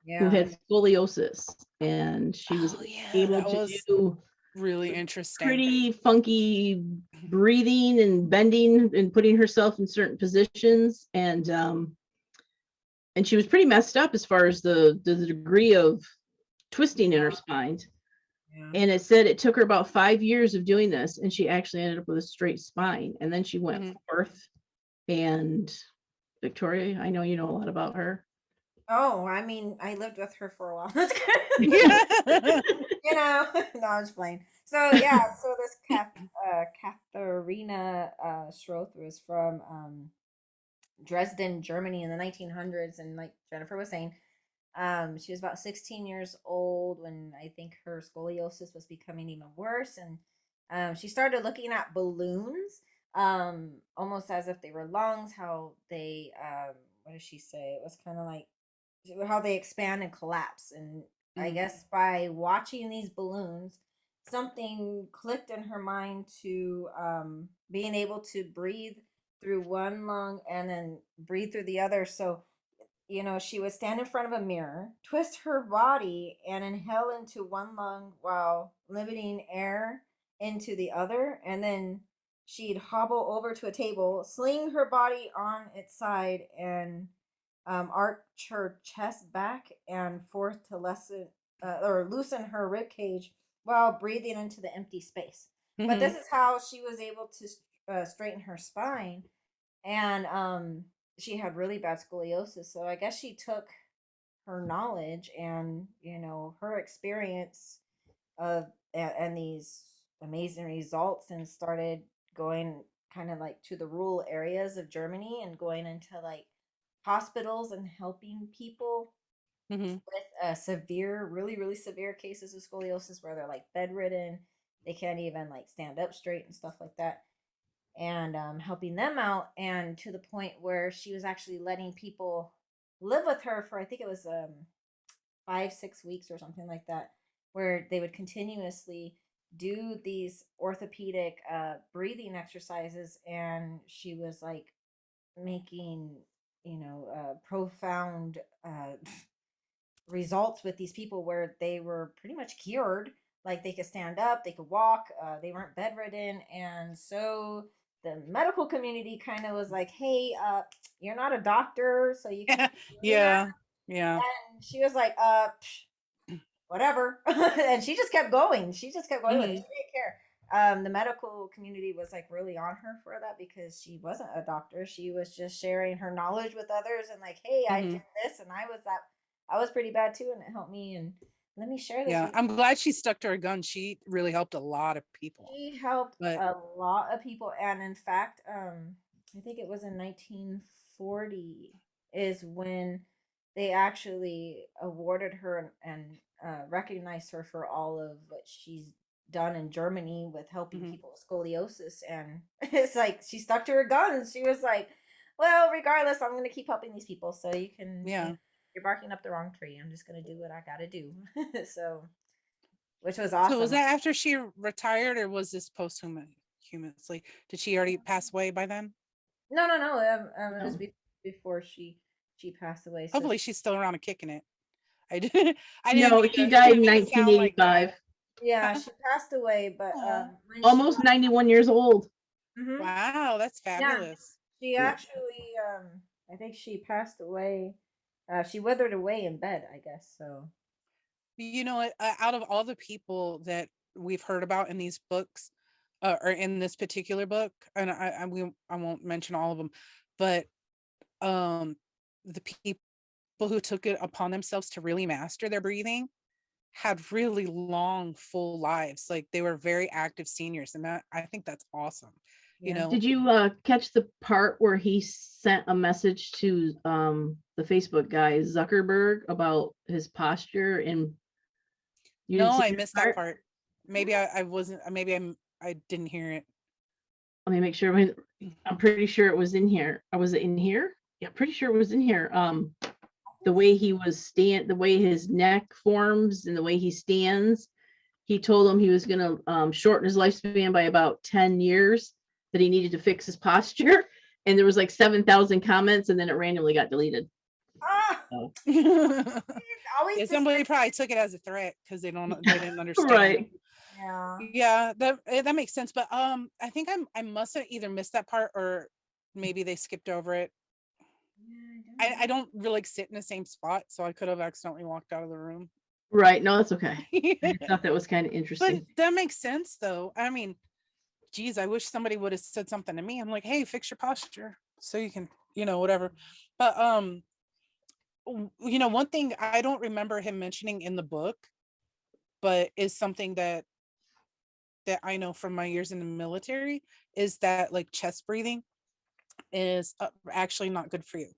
who Yeah. had scoliosis, and she was able to do really interesting, pretty funky breathing and bending and putting herself in certain positions, and she was pretty messed up as far as the degree of twisting in her spine. Yeah. And it said it took her about 5 years of doing this, and she actually ended up with a straight spine. And then she went forth. And Victoria, I know you know a lot about her. Oh, I mean, I lived with her for a while. That's good. No, I'm just playing. So yeah, so this Katharina Schroth was from Dresden, Germany in the 1900s, and like Jennifer was saying, she was about 16 years old when I think her scoliosis was becoming even worse, and she started looking at balloons, almost as if they were lungs. How they, what did she say? It was kind of like how they expand and collapse, and I guess by watching these balloons, something clicked in her mind to being able to breathe through one lung and then breathe through the other. So, she would stand in front of a mirror, twist her body, and inhale into one lung while limiting air into the other. And then she'd hobble over to a table, sling her body on its side, and arch her chest back and forth to lessen or loosen her rib cage while breathing into the empty space. But this is how she was able to straighten her spine, and she had really bad scoliosis. So I guess she took her knowledge and her experience of and these amazing results and started going kind of like to the rural areas of Germany and going into like hospitals and helping people with severe, really, really severe cases of scoliosis where they're like bedridden, they can't even like stand up straight and stuff like that, and helping them out, and to the point where she was actually letting people live with her for I think it was 5-6 weeks or something like that, where they would continuously do these orthopedic breathing exercises, and she was like making profound results with these people where they were pretty much cured, like they could stand up, they could walk, they weren't bedridden. And so the medical community kind of was like, hey, you're not a doctor, so you can't Yeah. and she was like, whatever. And she just kept going. She just kept going with it. She didn't care. The medical community was like really on her for that because she wasn't a doctor. She was just sharing her knowledge with others and like, hey, I did this and I was pretty bad too, and it helped me, and let me share this Yeah, with you. I'm glad she stuck to her gun. She really helped a lot of people. She helped But a lot of people, and in fact, I think it was in 1940 is when they actually awarded her and recognized her for all of what she's done in Germany with helping people with scoliosis. And it's like she stuck to her guns. She was like, "Well, regardless, I'm going to keep helping these people. So you can, you're barking up the wrong tree. I'm just going to do what I got to do." So, which was awesome. So was that after she retired, or was this posthumously? Did she already pass away by then? No. It was before she passed away. So Hopefully she's still around and kicking it. I didn't. No, she died in 1985. Yeah, she passed away, but almost 91 years old. Wow, that's fabulous. Yeah, she actually, I think she passed away. She withered away in bed, I guess. So, You know what? Out of all the people that we've heard about in these books, or in this particular book, and I won't mention all of them, but the people who took it upon themselves to really master their breathing had really long, full lives. Like they were very active seniors, and that I think that's awesome. yeah. Did you catch the part where he sent a message to the Facebook guy Zuckerberg about his posture? And you No, didn't see I that missed part? that part. Maybe I wasn't. Maybe I didn't hear it. Let me make sure. I'm pretty sure it was in here. Was it in here? Yeah, pretty sure it was in here. The way he was the way his neck forms and the way he stands, he told him he was going to shorten his lifespan by about 10 years, that he needed to fix his posture. And there was like 7,000 comments, and then it randomly got deleted. So. Yeah, somebody probably took it as a threat because they didn't understand. Right. Yeah, that makes sense. But I think I must have either missed that part or maybe they skipped over it. I don't really sit in the same spot, so I could have accidentally walked out of the room. Right. No, that's okay. I thought that was kind of interesting. But that makes sense though. I mean, geez, I wish somebody would have said something to me. I'm like, hey, fix your posture so you can, whatever. But one thing I don't remember him mentioning in the book, but is something that I know from my years in the military, is that like chest breathing is actually not good for you.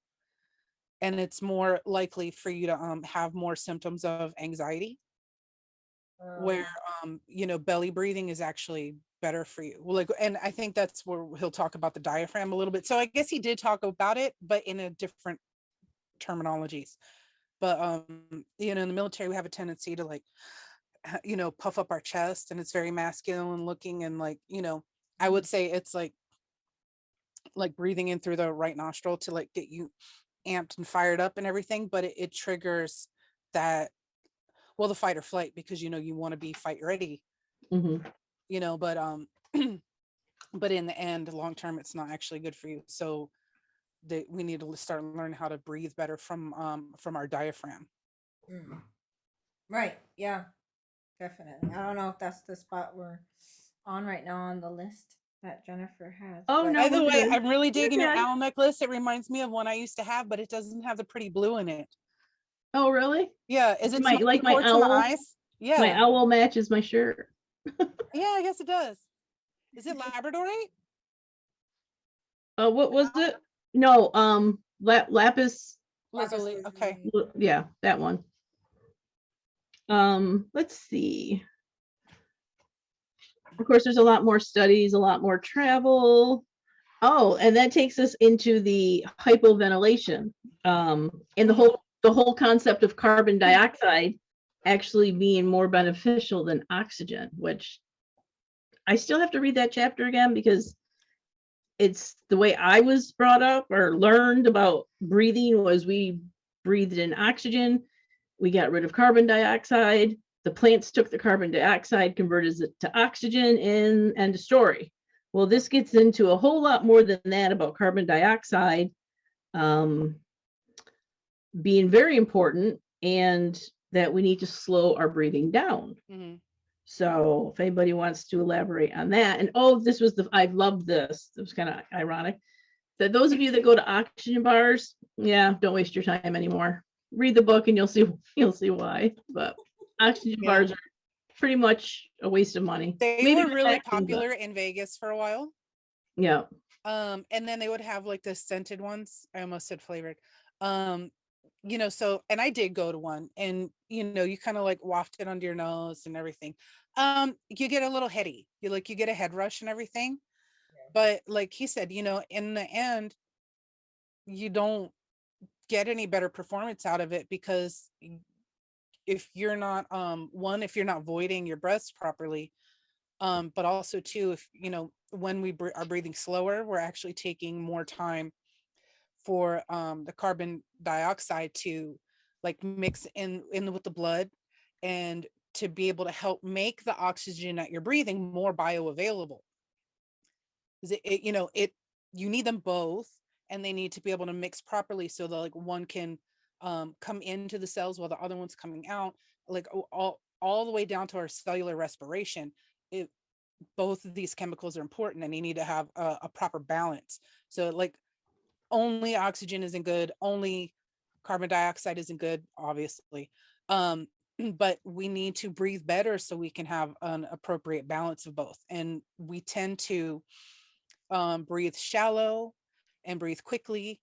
And it's more likely for you to have more symptoms of anxiety, where belly breathing is actually better for you. Well, like, and I think that's where he'll talk about the diaphragm a little bit. So I guess he did talk about it, but in a different terminologies. But in the military we have a tendency to like puff up our chest, and it's very masculine looking, and like I would say it's like breathing in through the right nostril to like get you amped and fired up and everything, but it triggers that, well, the fight or flight, because you want to be fight ready. But but in the end, long term, it's not actually good for you. So we need to start learning how to breathe better from our diaphragm. Mm. Right. Yeah. Definitely. I don't know if that's the spot we're on right now on the list that Jennifer has. Oh, But no. By the we're way, good. I'm really We're digging your good. owl necklace. It reminds me of one I used to have, but it doesn't have the pretty blue in it. Oh, really? Yeah, is it My smoky my quartz in the owl. eyes? My Yeah, owl matches my shirt. yeah, I guess it does. Is it Labradorite? What was it? No, lapis. Lazuli. Okay. Yeah, that one. Let's see. Of course, there's a lot more studies, a lot more travel. Oh, and that takes us into the hypoventilation. And the whole concept of carbon dioxide actually being more beneficial than oxygen, which I still have to read that chapter again because it's the way I was brought up or learned about breathing was we breathed in oxygen, we got rid of carbon dioxide, the plants took the carbon dioxide, converted it to oxygen, and end of story. Well, this gets into a whole lot more than that about carbon dioxide being very important and that we need to slow our breathing down. Mm-hmm. So if anybody wants to elaborate on that, and this was I loved this. It was kind of ironic that those of you that go to oxygen bars, yeah, don't waste your time anymore. Read the book and you'll see why. But oxygen bars are pretty much a waste of money. They Maybe were really relaxing, popular in Vegas for a while. Yeah. And then they would have like the scented ones. I almost said flavored. So, and I did go to one, and you kind of like waft it under your nose and everything. You get a little heady. You get a head rush and everything. But like he said, in the end, you don't get any better performance out of it because if you're not if you're not voiding your breaths properly, but also too, if when we are breathing slower, we're actually taking more time for the carbon dioxide to like mix in with the blood and to be able to help make the oxygen that you're breathing more bioavailable. You need them both, and they need to be able to mix properly so that like one can come into the cells while the other one's coming out, like all the way down to our cellular respiration. Both of these chemicals are important, and you need to have a proper balance. So like only oxygen isn't good, only carbon dioxide isn't good, obviously. But we need to breathe better so we can have an appropriate balance of both. And we tend to breathe shallow and breathe quickly,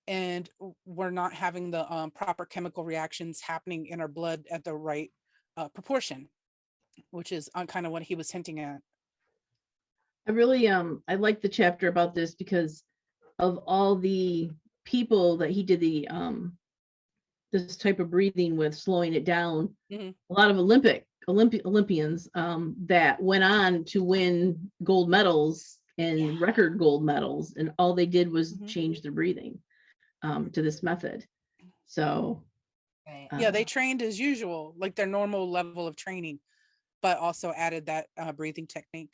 and we're not having the proper chemical reactions happening in our blood at the right proportion, which is kind of what he was hinting at. I really I like the chapter about this because of all the people that he did the this type of breathing with, slowing it down. Mm-hmm. A lot of Olympians that went on to win gold medals and record gold medals, and all they did was change their breathing to this method. So they trained as usual, like their normal level of training, but also added that breathing technique.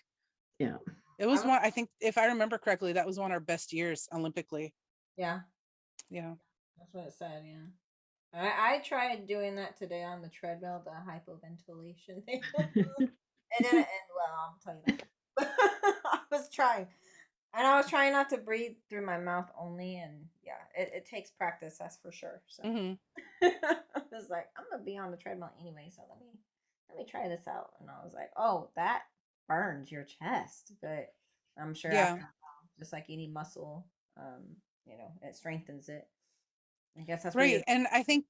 Yeah, it was one, I think, if I remember correctly, that was one of our best years Olympically. Yeah, that's what it said. Yeah, I tried doing that today on the treadmill, the hypoventilation thing. It didn't end well, I'll tell you that. I was trying. And I was trying not to breathe through my mouth only, and yeah, it takes practice, that's for sure. So I was like, I'm gonna be on the treadmill anyway, so let me try this out. And I was like, oh, that burns your chest, but I'm sure after a while, just like any muscle, it strengthens it. I guess that's right. And I think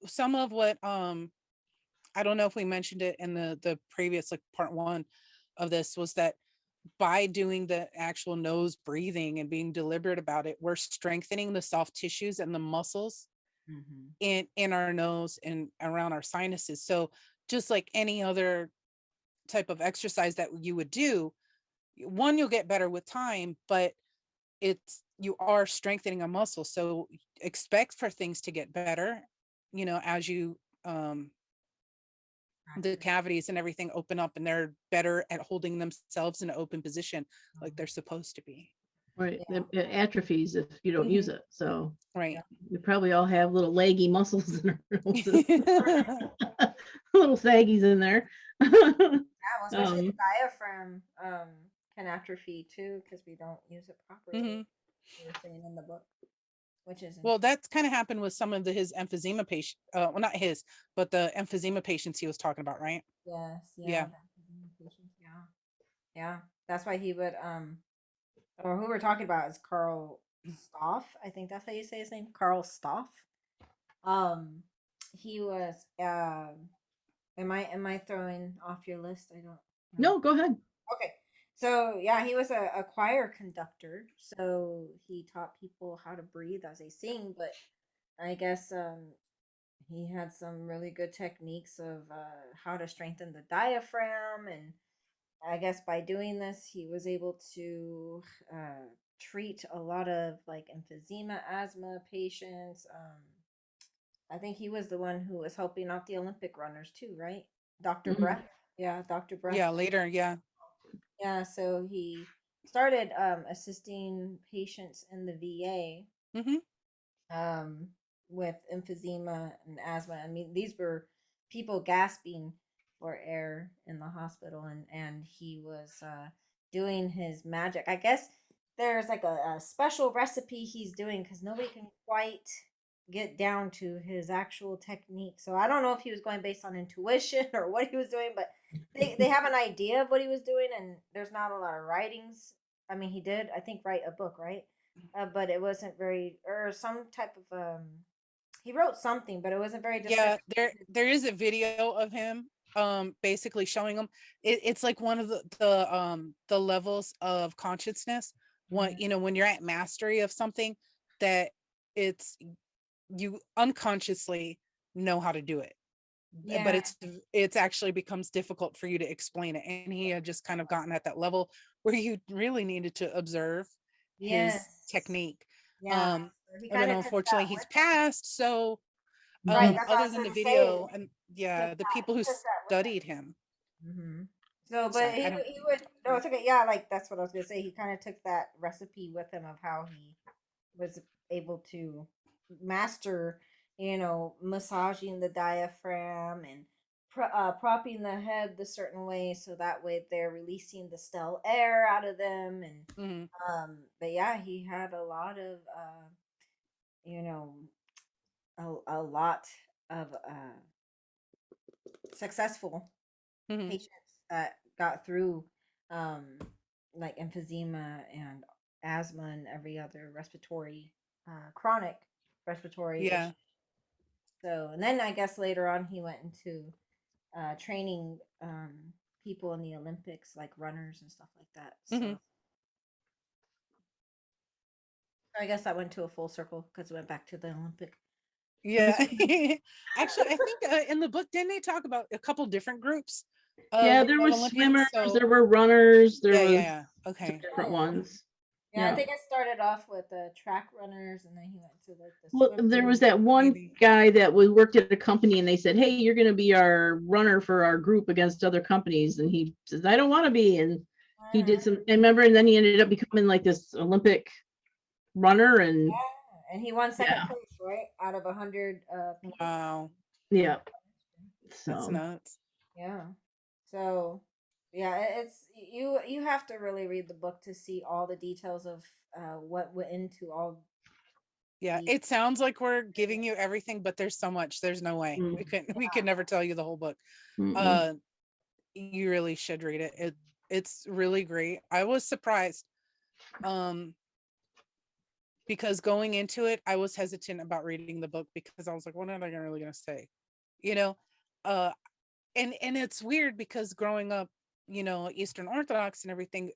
some of what I don't know if we mentioned it in the previous like part 1 of this, was that by doing the actual nose breathing and being deliberate about it, we're strengthening the soft tissues and the muscles in our nose and around our sinuses. So just like any other type of exercise that you would do, one, you'll get better with time, but you are strengthening a muscle. So expect for things to get better, as you the cavities and everything open up, and they're better at holding themselves in an open position like they're supposed to be. Right. Yeah. It atrophies if you don't use it. So Right. we probably all have little leggy muscles in our noses. Little saggies in there. Yeah, well, especially the Um, diaphragm can atrophy too because we don't use it properly. Mhm. You were saying in the book, which is Well, that's kind of happened with some of his emphysema patient. Well, not his, but the emphysema patients he was talking about, right? yes, yeah, Yeah. that communication, yeah, yeah. That's why he would or who we're talking about is Carl Stoff. I think that's how you say his name, Carl Stoff. Um, he was. Am I throwing off your list? I don't know. no, go ahead. Okay. So yeah, he was a choir conductor. So he taught people how to breathe as they sing. But I guess he had some really good techniques of how to strengthen the diaphragm, and I guess by doing this, he was able to treat a lot of like emphysema, asthma patients. I think he was the one who was helping out the Olympic runners too, right? Dr. Mhm. Breath. Yeah, Dr. Breath. Yeah. Later. Yeah. Yeah, so he started assisting patients in the VA Hmm. um, with emphysema and asthma. I mean, these were people gasping for air in the hospital, and he was doing his magic. I guess there's like a special recipe he's doing because nobody can quite get down to his actual technique. So I don't know if he was going based on intuition or what he was doing, but they have an idea of what he was doing, and there's not a lot of writings. I mean, he did, I think, write a book, right? But it wasn't very, or some type of he wrote something, but it wasn't very Yeah. descriptive. There is a video of him basically showing them. It's like one of the levels of consciousness. Mhm. When you're at mastery of something, that it's you unconsciously know how to do it, but Yeah. it's actually becomes difficult for you to explain it, and he had just kind of gotten at that level where you really needed to observe his Yes. technique. Yeah. um So he but kind of took that unfortunately he's with him. passed, so Right. Mhm. That's what I other was than the going to say. video and Took yeah, the that. people He who took that with studied him. him. So, but Sorry, I don't. he would. No, it's okay. Yeah, like that's what I was gonna say. He kind of took that recipe with him of how he was able to master, massaging the diaphragm and propping the head the certain way, so that way they're releasing the stale air out of them. And Mhm. but yeah, he had a lot of you know, a lot of successful Mhm. patients that got through um, like emphysema and asthma and every other respiratory, chronic respiratory issue. Yeah. So, and then I guess later on he went into training people in the Olympics, like runners and stuff like that. Mhm. So I guess that went to a full circle because it went back to the Olympic. Yeah. Actually, I think in the book, didn't they talk about a couple different groups Yeah, of, there of was Olympians? swimmers, So there were runners, there yeah, yeah, was yeah. some Okay. different Yeah. ones. Yeah, I Yeah. think I started off with the track runners, and then he went to like the Well, there was swimmers. that one Maybe. guy that we worked at a company and they said, "Hey, you're going to be our runner for our group against other companies." And he says, "I don't want to be." And he did some, and remember, and then he ended up becoming like this Olympic runner. And Yeah, and he won second yeah, place, right? Out of 100 people. Wow. yeah. That's So, nuts. Yeah. So, yeah, it's you have to really read the book to see all the details of what went into all Yeah, the. it sounds like we're giving you everything, but there's so much. There's no way. mm, We could never tell you the whole book. mm, Uh you really should read it. It's really great. I was surprised. Um because going into it, I was hesitant about reading the book because I was like, what am I really gonna say? You know? Uh and it's weird because growing up, Eastern Orthodox and everything,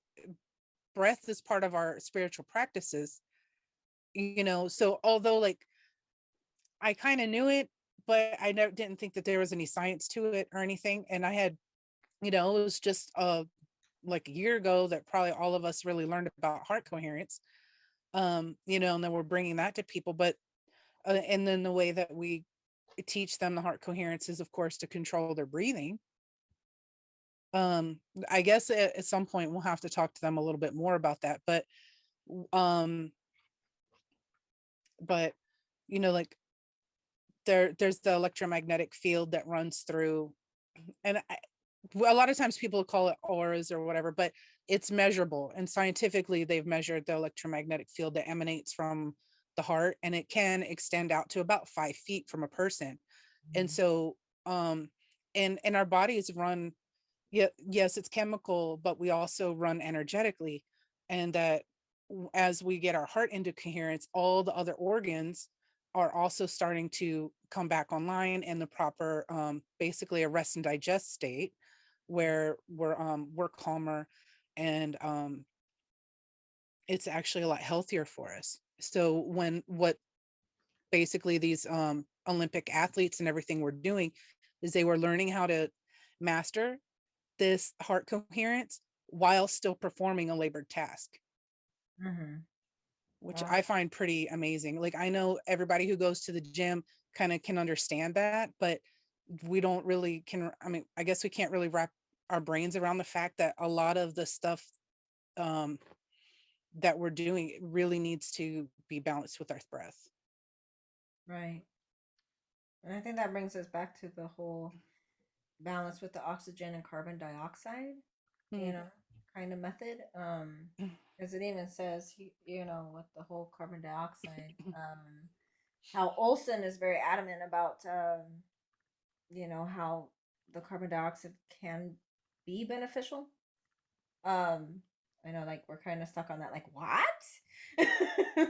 breath is part of our spiritual practices, so although like I kind of knew it, but I never didn't think that there was any science to it or anything. And I had, it was just like a year ago that probably all of us really learned about heart coherence. And then we're bringing that to people, but and then the way that we teach them the heart coherence is, of course, to control their breathing. I guess at some point we'll have to talk to them a little bit more about that, but but like there's the electromagnetic field that runs through, and a lot of times people call it auras or whatever, but it's measurable, and scientifically they've measured the electromagnetic field that emanates from the heart, and it can extend out to about 5 feet from a person. And so and our bodies run, yes, it's chemical, but we also run energetically, and that as we get our heart into coherence, all the other organs are also starting to come back online in the proper basically a rest and digest state, where we're calmer, and it's actually a lot healthier for us. So what basically these Olympic athletes and everything were doing is they were learning how to master this heart coherence while still performing a labored task, which I find pretty amazing. Like, I know everybody who goes to the gym kind of can understand that, but we don't really I guess we can't really wrap our brains around the fact that a lot of the stuff that we're doing really needs to be balanced with our breath. Right. And I think that brings us back to the whole balance with the oxygen and carbon dioxide, kind of method. Because it even says, with the whole carbon dioxide, how Olson is very adamant about, how the carbon dioxide can be beneficial. I know, like, we're kind of stuck on that, like, what?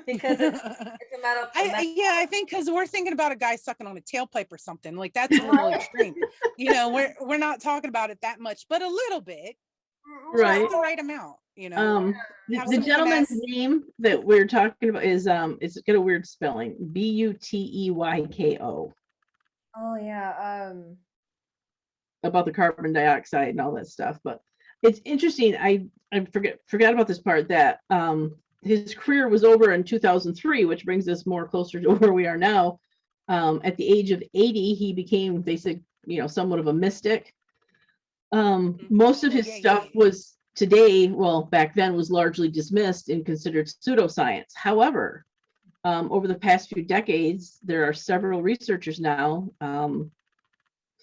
Because it's a matter of I think because we're thinking about a guy sucking on a tailpipe or something, like that's a little extreme. We're not talking about it that much, but a little bit, Right. just the right amount. The gentleman's name that we're talking about is it's got a weird spelling, Buteyko. Oh yeah. About the carbon dioxide and all that stuff. But it's interesting. I forgot about this part, that his career was over in 2003, which brings us more closer to where we are now. At the age of 80, he became basically, somewhat of a mystic. Most of his stuff was today, well, back then, was largely dismissed and considered pseudoscience. However, over the past few decades, there are several researchers now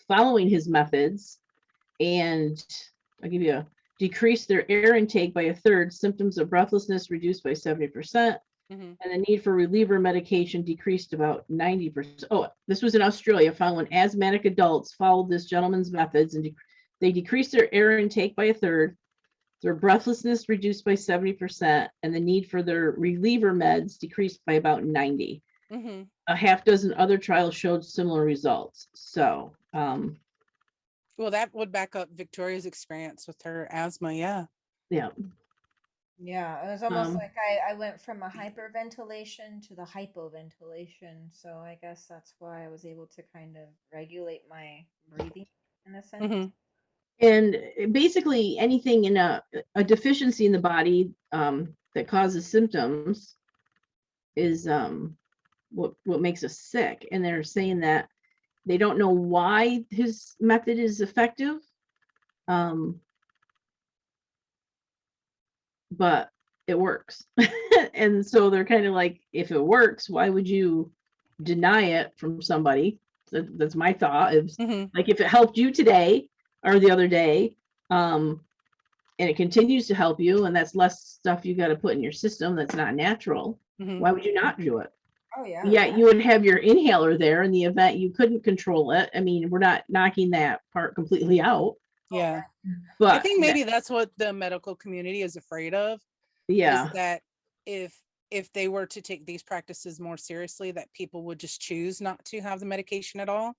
following his methods, and I'll give you a decrease their air intake by a third, symptoms of breathlessness reduced by 70%, and the need for reliever medication decreased about 90%. Oh, this was in Australia, found when asthmatic adults followed this gentleman's methods, and they decreased their air intake by a third, their breathlessness reduced by 70%, and the need for their reliever meds decreased by about 90. A half dozen other trials showed similar results. So, well, that would back up Victoria's experience with her asthma. Yeah. Yeah, it was almost like I went from a hyperventilation to the hypoventilation. So I guess that's why I was able to kind of regulate my breathing in a sense. And basically anything in a deficiency in the body that causes symptoms is what makes us sick. And they're saying that they don't know why his method is effective, but it works. And so they're kind of like, if it works, why would you deny it from somebody? That's my thought. Like, if it helped you today or the other day, and it continues to help you, and that's less stuff you got to put in your system that's not natural, why would you not do it? Oh yeah. Yeah, you would have your inhaler there in the event you couldn't control it. I mean, we're not knocking that part completely out. Yeah. But I think maybe that's what the medical community is afraid of. Yeah. Is that if they were to take these practices more seriously, that people would just choose not to have the medication at all.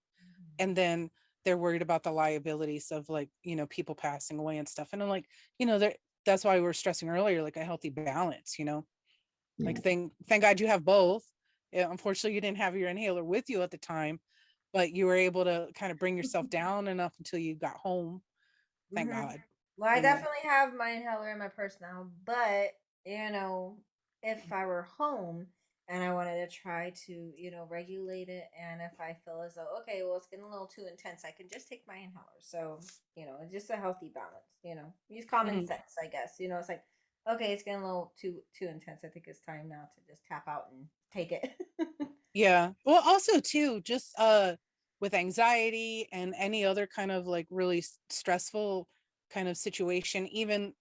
And then they're worried about the liabilities of, like, people passing away and stuff. And I'm like, that's why we were stressing earlier, like a healthy balance, like thank God you have both. Unfortunately, you didn't have your inhaler with you at the time, but you were able to kind of bring yourself down enough until you got home. Thank God. Well, I definitely have my inhaler in my purse now, but if I were home and I wanted to try to, regulate it. And if I feel as though, okay, well, it's getting a little too intense, I can just take my inhaler. So, it's just a healthy balance. Use common Mhm. sense, I guess. It's like, okay, it's getting a little too intense. I think it's time now to just tap out and take it. Yeah. Well, also too, just with anxiety and any other kind of like really stressful kind of situation, even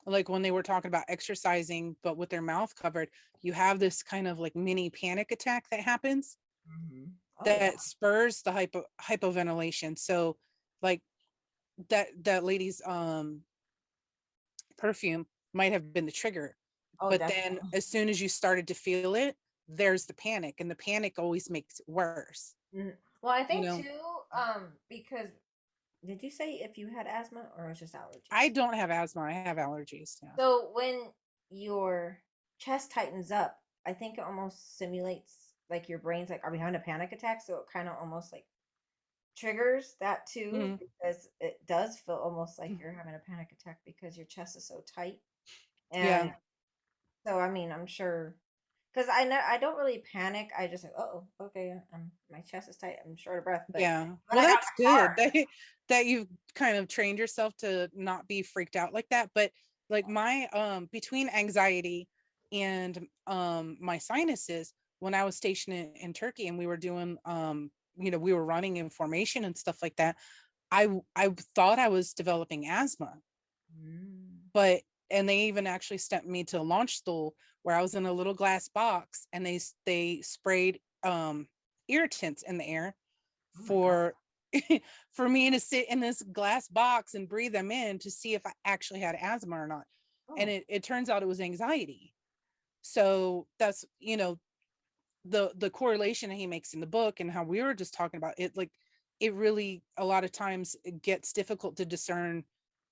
like when they were talking about exercising, but with their mouth covered, you have this kind of like mini panic attack that happens Oh yeah. that spurs the hypoventilation. So like that lady's perfume might have been the trigger. Oh, But then definitely. as soon as you started to feel it, there's the panic, and the panic always makes it worse. Well, I You think know, too, because did you say if you had asthma or it's just I allergies? don't have asthma, I have allergies. Yeah. So when your chest tightens up, I think it almost simulates like your brain's like, are we having a panic attack? So it kind of almost like triggers that too, Mhm. because it does feel almost like you're having a panic attack because your chest is so tight. Yeah. And so, I mean, I'm sure because I don't really panic. I just like, oh, okay, my chest is tight. I'm short of breath. But Yeah. when Well, I got that's my good car, that you've kind of trained yourself to not be freaked out like that. But like my between anxiety and my sinuses, when I was stationed in Turkey and we were doing we were running in formation and stuff like that, I thought I was developing asthma. mm, But and they even actually sent me to a launch stool where I was in a little glass box, and they sprayed irritants in the air oh my god, for for me to sit in this glass box and breathe them in to see if I actually had asthma or not. And oh, it turns out it was anxiety. So that's the correlation that he makes in the book, and how we were just talking about it, like it really a lot of times it gets difficult to discern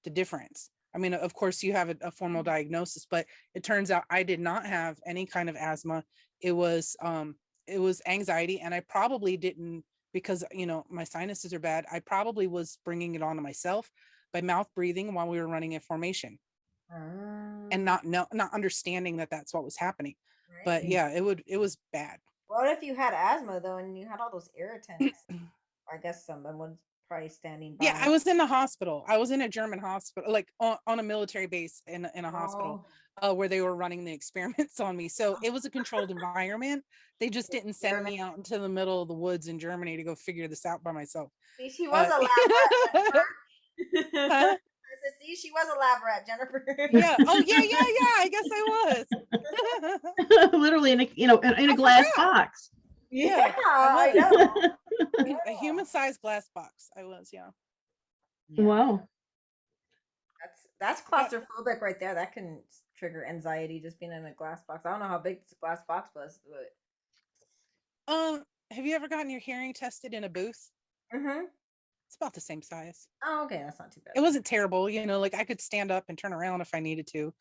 the difference. I mean, of course you have a formal diagnosis, but it turns out I did not have any kind of asthma. It was anxiety, and I probably didn't, because my sinuses are bad, I probably was bringing it on to myself by mouth breathing while we were running in formation, and um, not understanding that that's what was happening. But right. yeah, it was bad. What if you had asthma though, and you had all those irritants? I guess someone probably standing Yeah, by. I was in the hospital. I was in a German hospital, like on a military base in a hospital, Oh, where they were running the experiments on me. So it was a controlled environment. They just didn't send experiment. me out into the middle of the woods in Germany to go figure this out by myself. See, she was Uh, a lab rat, Jennifer. huh? I said, see, she was a lab rat, Jennifer. Yeah. Oh yeah, yeah, yeah. I guess I was. Literally in a in a I glass forgot. box. Yeah, Yeah, I I was know. a Yeah. human-sized glass box. I was. Yeah. Yeah, Wow. that's Uh, claustrophobic right there. That can trigger anxiety just being in a glass box. I don't know how big this glass box was, but have you ever gotten your hearing tested in a booth? mm-hmm. It's about the same size. Oh, okay, that's not too bad It then. wasn't terrible, like I could stand up and turn around if I needed to.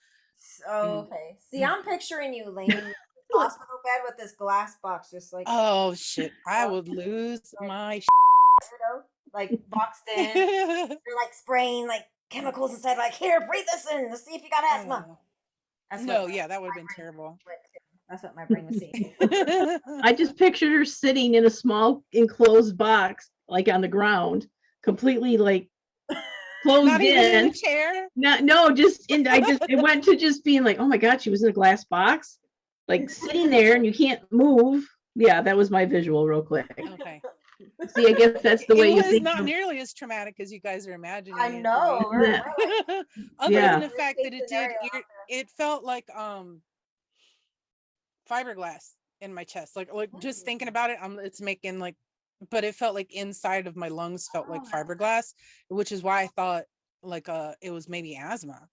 Oh, Mm. okay. See, I'm picturing you laying in the hospital bed with this glass box, just like Oh shit, I uh, would lose like my like boxed in. shit. You're like spraying like chemicals inside. Like, here, breathe this in to see if you got asthma. Oh, That's what no, yeah, that would have my been brain terrible. went to. That's what my brain was seeing. I just pictured her sitting in a small enclosed box, like on the ground, completely like Not closed even in a in. chair. No, just in. It went to just being like, oh my god, she was in a glass box, like sitting there, and you can't move. Yeah, that was my visual, real quick. Okay. See, I guess that's the It way you was think not of nearly as traumatic as you guys are I imagining it to know. be. We're that. like Other than Yeah. the worst fact case that scenario out it felt like fiberglass in my chest. Like there. just thinking about it, it's making like, but it felt like inside of my lungs felt Oh, like that's fiberglass, which is why I thought like it was maybe asthma.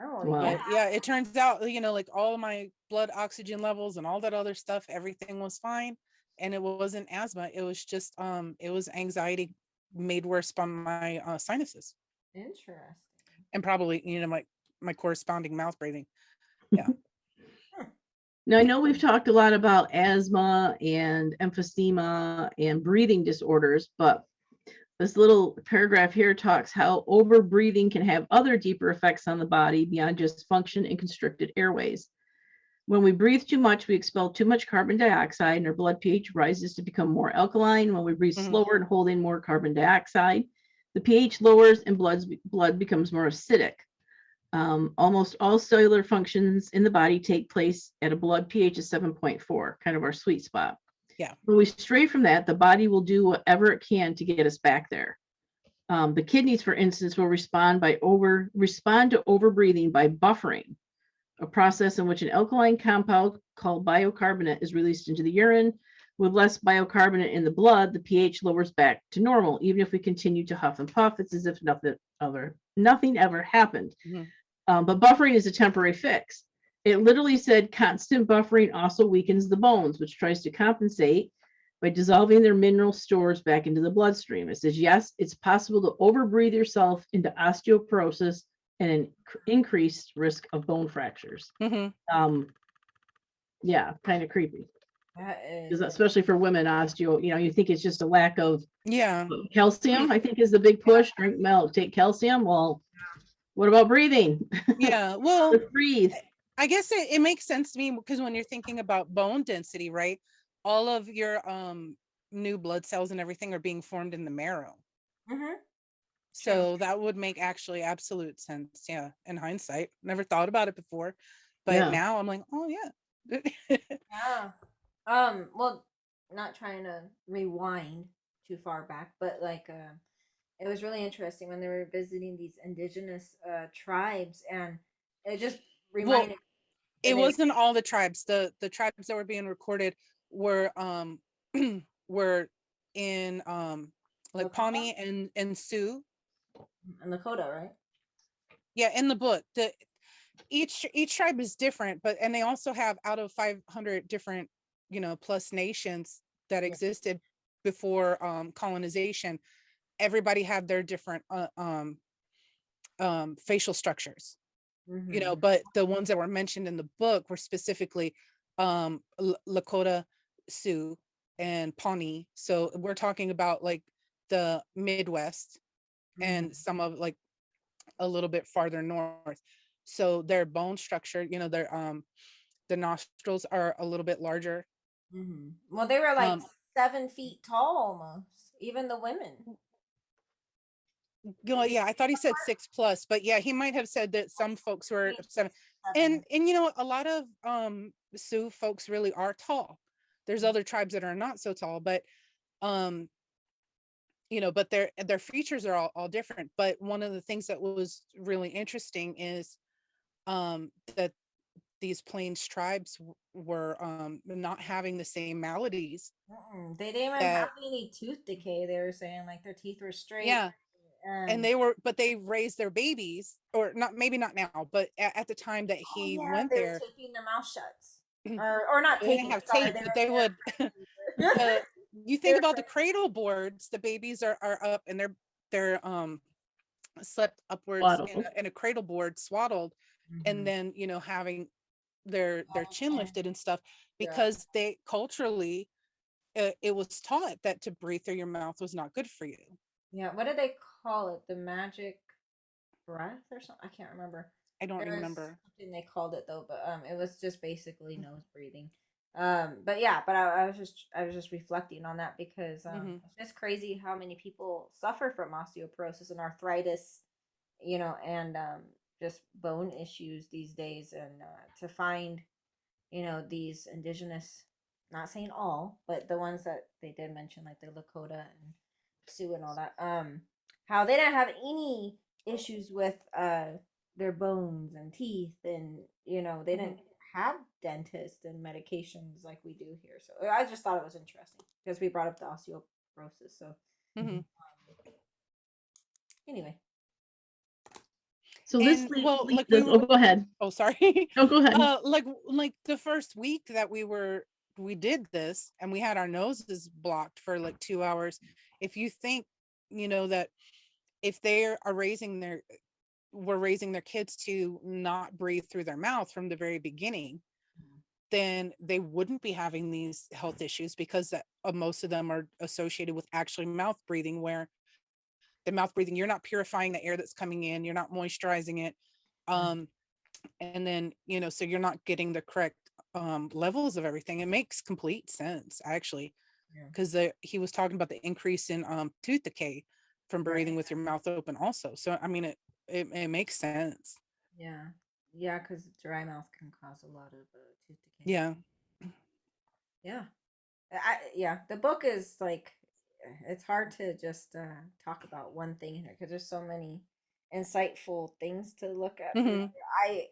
oh yeah. Wow. But yeah, it turns out, like all my blood oxygen levels and all that other stuff, everything was fine. And it wasn't asthma. It was just it was anxiety made worse by my sinuses, Interesting. and probably, my corresponding mouth breathing. Yeah. Hmm. Now I know we've talked a lot about asthma and emphysema and breathing disorders, but this little paragraph here talks how over breathing can have other deeper effects on the body beyond just function and constricted airways. When we breathe too much, we expel too much carbon dioxide and our blood pH rises to become more alkaline. When we breathe slower and hold in more carbon dioxide, the pH lowers and blood becomes more acidic. Almost all cellular functions in the body take place at a blood pH of 7.4, kind of our sweet spot. Yeah. When we stray from that, the body will do whatever it can to get us back there. The kidneys, for instance, will respond to overbreathing by buffering, a process in which an alkaline compound called bicarbonate is released into the urine. With less bicarbonate in the blood, the pH lowers back to normal. Even if we continue to huff and puff, it's as if nothing ever happened. But buffering is a temporary fix. It literally said constant buffering also weakens the bones, which tries to compensate by dissolving their mineral stores back into the bloodstream. It says, yes, it's possible to overbreathe yourself into osteoporosis and an increased risk of bone fractures. Yeah, kind of creepy. Especially for women, osteo, you think it's just a lack of calcium, I think is the big push. Drink milk, take calcium. Well, what about breathing? Yeah, well, Let's breathe. I guess it makes sense to me because when you're thinking about bone density, right? All of your new blood cells and everything are being formed in the marrow. So that would make actually absolute sense. Yeah. In hindsight, never thought about it before, but now I'm like, oh yeah. Yeah. Well, not trying to rewind too far back, but like it was really interesting when they were visiting these indigenous tribes, and it just reminded it wasn't all the tribes. The tribes that were being recorded were were in like Pawnee and Sioux and Lakota, right? Yeah, in the book, each tribe is different, but and they also have out of 500 different plus nations that existed before colonization. Everybody had their different facial structures, but the ones that were mentioned in the book were specifically Lakota, Sioux, and Pawnee. So we're talking about like the Midwest and some of like a little bit farther north. So their bone structure, their the nostrils are a little bit larger. Well, they were like 7 feet tall almost, even the women. Yeah, I thought he said 6+, but yeah, he might have said that some folks were 7. And a lot of Sioux folks really are tall. There's other tribes that are not so tall, but but their features are all different. But one of the things that was really interesting is that these Plains tribes were not having the same maladies. They didn't even have any tooth decay. They were saying like their teeth were straight. Yeah. And they raised their babies, or not, maybe not now, but at the time that he went they there, were taping their mouth shut, or not they taping. didn't have tape, but they would. You think about the cradle boards, the babies are up and they're slept upwards in a cradle board, swaddled, and then having their chin lifted and stuff, because they culturally it was taught that to breathe through your mouth was not good for you. Yeah, what did they call it? The magic breath or something? I can't remember. I don't remember something they called it though, but it was just basically nose breathing. But yeah, but I was just reflecting on that because it's just crazy how many people suffer from osteoporosis and arthritis, and just bone issues these days, and to find these indigenous, not saying all, but the ones that they did mention, like the Lakota and Sioux and all that, how they didn't have any issues with their bones and teeth, and they didn't have dentists and medications like we do here. So I just thought it was interesting because we brought up the osteoporosis. So anyway. So this go ahead. Oh, sorry. No, go ahead. Like the first week that we did this and we had our noses blocked for like 2 hours. If you think, that if they are raising their kids to not breathe through their mouth from the very beginning, then they wouldn't be having these health issues, because most of them are associated with actually mouth breathing, where the mouth breathing, you're not purifying the air that's coming in, you're not moisturizing it, and then so you're not getting the correct levels of everything. It makes complete sense, actually, Yeah. because he was talking about the increase in tooth decay from breathing with your mouth open also. So I mean, it makes sense. Yeah. Yeah, because dry mouth can cause a lot of tooth decay. Yeah. Yeah. Yeah, the book is like, it's hard to just talk about one thing in here because there's so many insightful things to look at. Mhm. I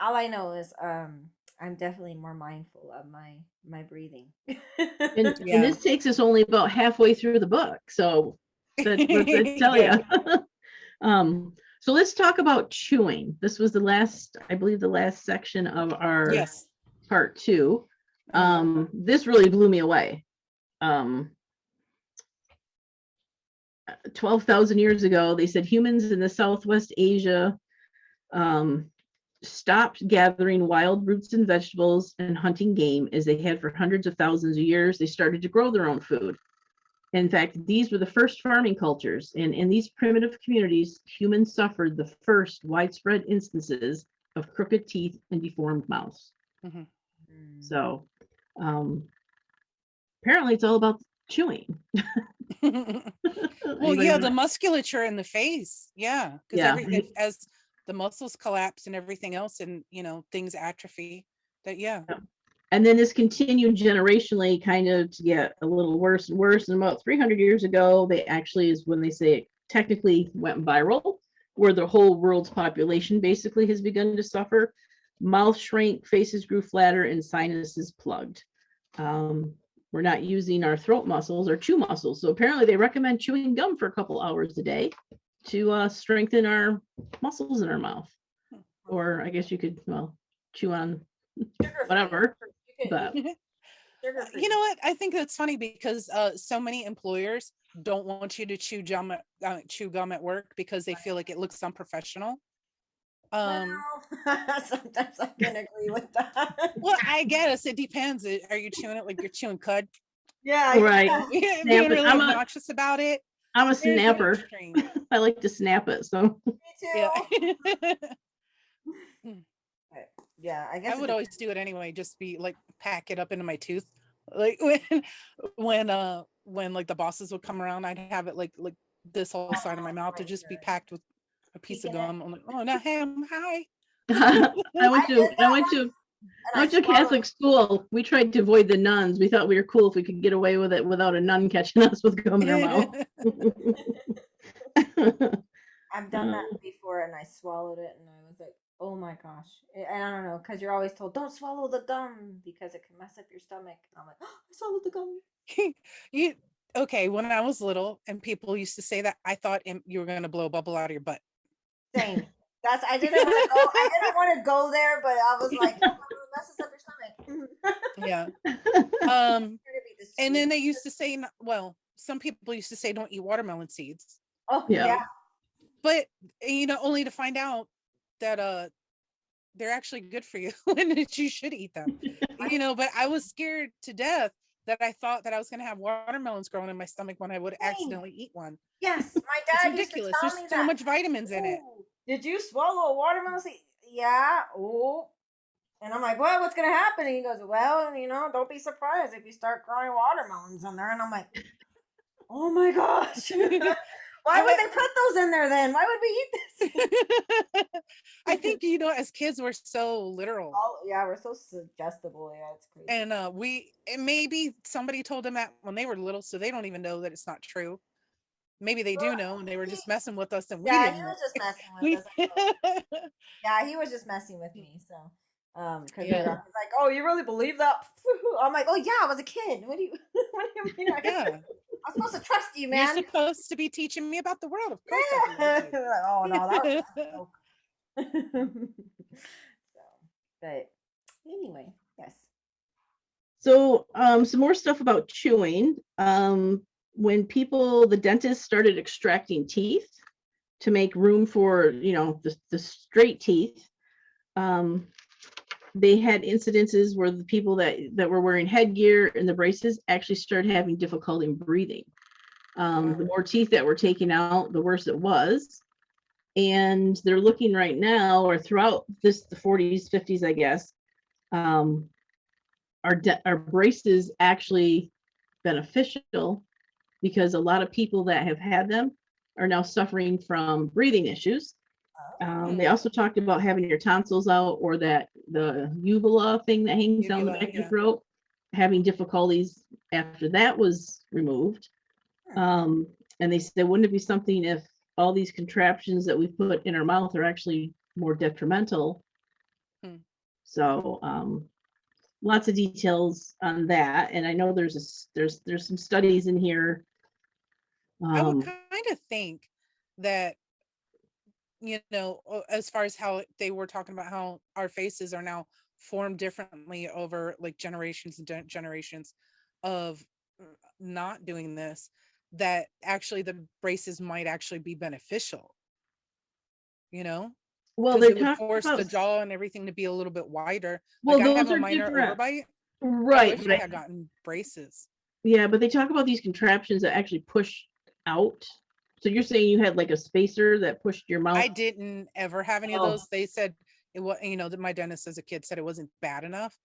all I know is I'm definitely more mindful of my breathing. And Yeah. this takes us only about halfway through the book. So that's what I tell Yeah. you. So let's talk about chewing. This was the last, I believe, the last section of our Yes. part 2. This really blew me away. 12,000 years ago, they said humans in the Southwest Asia stopped gathering wild roots and vegetables and hunting game as they had for hundreds of thousands of years. They started to grow their own food. In fact, these were the first farming cultures, and in these primitive communities, humans suffered the first widespread instances of crooked teeth and deformed mouths. Mhm. So apparently it's all about chewing. Well, yeah, the musculature in the face. Yeah, because Yeah. as the muscles collapse and everything else, and things atrophy. That And then this continued generationally kind of to get a little worse and worse. And about 300 years ago, they actually is when they say it technically went viral, where the whole world's population basically has begun to suffer. Mouth shrank, faces grew flatter, and sinuses plugged. We're not using our throat muscles or chew muscles. So apparently they recommend chewing gum for a couple hours a day to strengthen our muscles in our mouth. Or I guess you could, well, chew on whatever. But you know what? I think that's funny because so many employers don't want you to chew gum at work because they feel like it looks unprofessional. Well, sometimes I can agree with that. Well, I guess it depends. Are you chewing it like you're chewing cud? Yeah, right. yeah. Being really obnoxious about it. I'm a There's an snapper. extreme. I like to snap it. So Me too. Yeah. Yeah, I guess I would always do it anyway, just be like pack it up into my tooth. Like when like the bosses would come around, I'd have it like this whole side of my mouth to just be packed with a piece of gum. I'm like, oh no, ham, hi. I went to Catholic school. We tried to avoid the nuns. We thought we were cool if we could get away with it without a nun catching us with gum in our mouth. I've done that before and I swallowed it and I was like, oh my gosh. And I don't know, because you're always told, don't swallow the gum because it can mess up your stomach. I'm like, oh, I swallowed the gum. Okay, when I was little and people used to say that, I thought you were going to blow a bubble out of your butt. Same. I didn't want to go there, but I was like, oh, it messes up your stomach. Yeah. And then they used to say, well, some people used to say don't eat watermelon seeds. Oh yeah. But only to find out that they're actually good for you and that you should eat them. But I was scared to death that I thought that I was going to have watermelons growing in my stomach when I would accidentally eat one. Yes, my dad it's ridiculous. used to tell me There's so much vitamins in it. Did you swallow a watermelon seed? Yeah. Oh. And I'm like, well, what's gonna happen? And he goes, well, don't be surprised if you start growing watermelons in there. And I'm like, oh my gosh. Why would they put those in there then? Why would we eat this? I think, as kids, we're so literal. Oh, yeah, we're so suggestible. Yeah, it's crazy. And maybe somebody told them that when they were little, so they don't even know that it's not true. Maybe they do know, and they were just messing with us, and we didn't. Yeah, he was just messing with us. Yeah, he was just messing with me. So, because he's like, "Oh, you really believe that?" I'm like, "Oh yeah, I was a kid. What do you mean?" Yeah, I'm supposed to trust you, man. You're supposed to be teaching me about the world, of course. Like, oh no, that was just a joke. So, but anyway, yes. So some more stuff about chewing. When the dentists started extracting teeth to make room for, the straight teeth, they had incidences where the people that were wearing headgear and the braces actually started having difficulty in breathing. The more teeth that were taken out, the worse it was. And they're looking right now, or throughout the 40s, 50s, I guess, are braces actually beneficial? Because a lot of people that have had them are now suffering from breathing issues. They also talked about having your tonsils out, or that the uvula thing that hangs down the Uvula, back of your yeah. throat, having difficulties after that was removed. And they said, wouldn't it be something if all these contraptions that we put in our mouth are actually more detrimental? So lots of details on that. And I know there's some studies in here. I would kind of think that, you know, as far as how they were talking about how our faces are now formed differently over like generations and generations of not doing this, that actually the braces might actually be beneficial, you know, Well, because they it would talked force about, the jaw and everything to be a little bit wider. well, Like I have those a are minor different, overbite. I right? wish But I had gotten braces. yeah, but they talk about these contraptions that actually push out. So you're saying you had like a spacer that pushed your mouth? I didn't ever have any of Oh. those. They said it was, you know, that my dentist as a kid said it wasn't bad enough,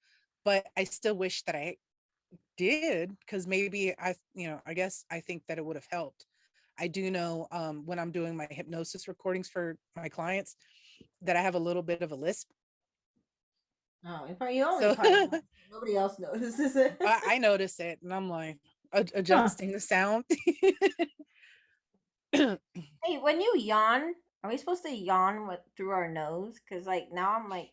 but I still wish that I did, because maybe I, you know, I guess I think that it would have helped. I do know when I'm doing my hypnosis recordings for my clients that I have a little bit of a lisp. Oh, you only So probably nobody else notices it. I notice it and I'm like Huh. adjusting the sound. Hey, when you yawn, are we supposed to yawn through our nose? Because like now I'm like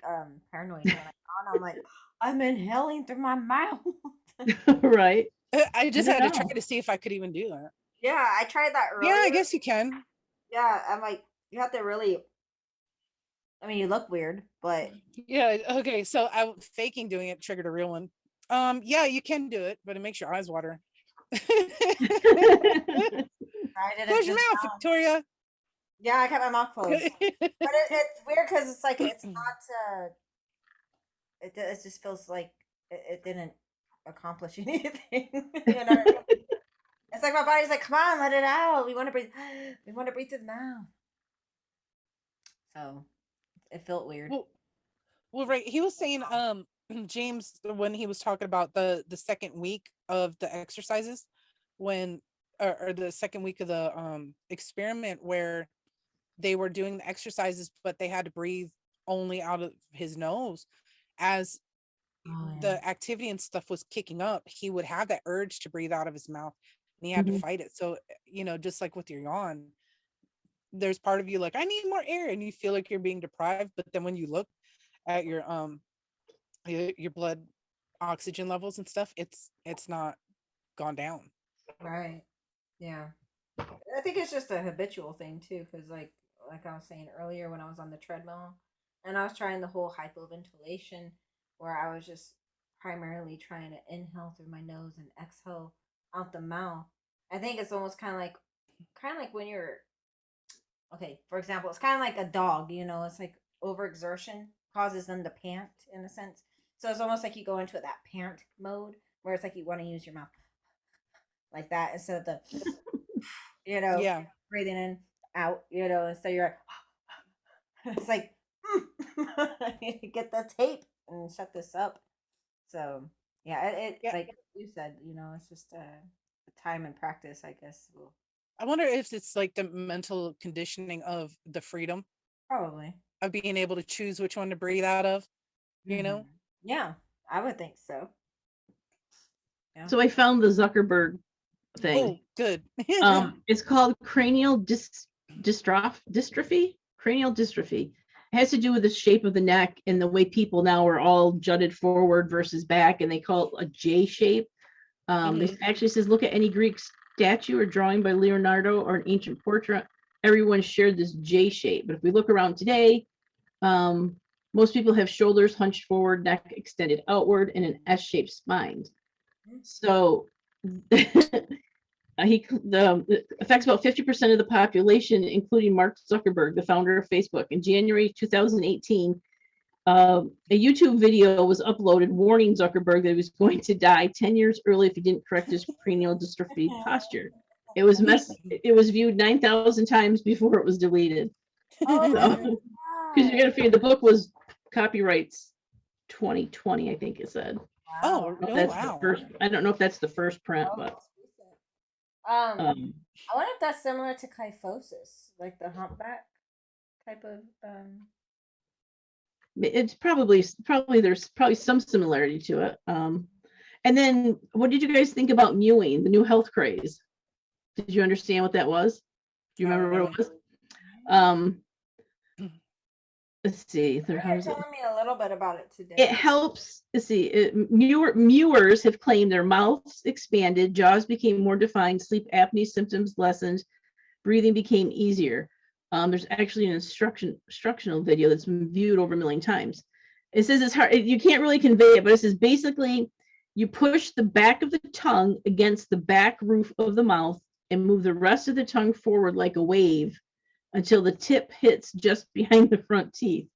paranoid. When I yawn, I'm like I'm inhaling through my mouth. Right. I just don't had to try know. to see if I could even do that. Yeah, I tried that Yeah, earlier. I guess you can. Yeah, I'm like you have to really. I mean, you look weird, but Yeah, okay. So I faking doing it triggered a real one. Yeah, you can do it, but it makes your eyes water. I did it Close your just mouth, now. Victoria. Yeah, I kept my mouth closed, but it's weird because it's like it's not. It just feels like it didn't accomplish anything. You know what I mean? It's like my body's like, come on, let it out. We want to breathe. We want to breathe through the mouth. So it felt weird. Well, right. He was saying, James, when he was talking about the second week of the exercises, when or the second week of the experiment where they were doing the exercises, but they had to breathe only out of his nose. As Oh, yeah. the activity and stuff was kicking up, he would have that urge to breathe out of his mouth, and he had to Mhm. fight it. So, you know, just like with your yawn, there's part of you like, I need more air, and you feel like you're being deprived. But then when you look at your blood oxygen levels and stuff, it's not gone down. Right. Yeah. I think it's just a habitual thing too, because like I was saying earlier, when I was on the treadmill and I was trying the whole hypoventilation, where I was just primarily trying to inhale through my nose and exhale out the mouth. I think it's almost kind of like when you're okay. For example, it's kind of like a dog. You know, it's like overexertion causes them to pant in a sense. So it's almost like you go into that pant mode where it's like you want to use your mouth like that instead of the Yeah. breathing in, out, and so you're like, it's like, I need to get the tape and shut this up. So, yeah, it Yeah. like you said, it's just time and practice, I guess. I wonder if it's like the mental conditioning of the freedom Probably. of being able to choose which one to breathe out of, you know? Yeah, I would think so. Yeah. So I found the Zuckerberg thing. Oh, good. It's called cranial dystrophy. Cranial dystrophy. It has to do with the shape of the neck and the way people now are all jutted forward versus back, and they call it a J shape. It actually says, look at any Greek statue or drawing by Leonardo or an ancient portrait. Everyone shared this J shape. But if we look around today, most people have shoulders hunched forward, neck extended outward, and an S-shaped spine. So it affects about 50% of the population, including Mark Zuckerberg, the founder of Facebook. In January 2018, a YouTube video was uploaded warning Zuckerberg that he was going to die 10 years early if he didn't correct his cranial dystrophy posture. It was viewed 9,000 times before it was deleted. Because you got to figure the book was copyrights 2020, I think it said. Oh, Wow. oh That's the wow. first. I don't know if that's the first print, Oh, but that's recent. um, I wonder if that's similar to kyphosis, like the humpback type of it's probably there's probably some similarity to it. And then what did you guys think about mewing, the new health craze? Did you understand what that was? Do you Not remember what really. it was? Um, let's see. You're How does it? telling me a little bit about it It today. helps. Let's see. Mewers have claimed their mouths expanded, jaws became more defined, sleep apnea symptoms lessened, breathing became easier. There's actually an instructional video that's been viewed over 1 million times. It says it's hard. You can't really convey it, but it says basically you push the back of the tongue against the back roof of the mouth and move the rest of the tongue forward like a wave until the tip hits just behind the front teeth.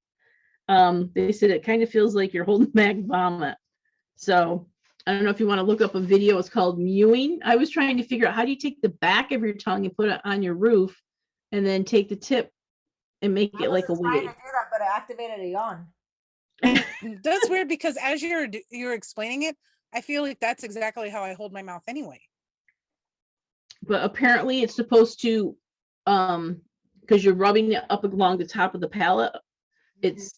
They said it kind of feels like you're holding back vomit. So I don't know if you want to look up a video. It's called mewing. I was trying to figure out how do you take the back of your tongue and put it on your roof and then take the tip and make I it like a was trying wave. to do that, but it activated a yawn. That's weird because as you're explaining it, I feel like that's exactly how I hold my mouth anyway. But apparently it's supposed to, because you're rubbing it up along the top of the palate, it's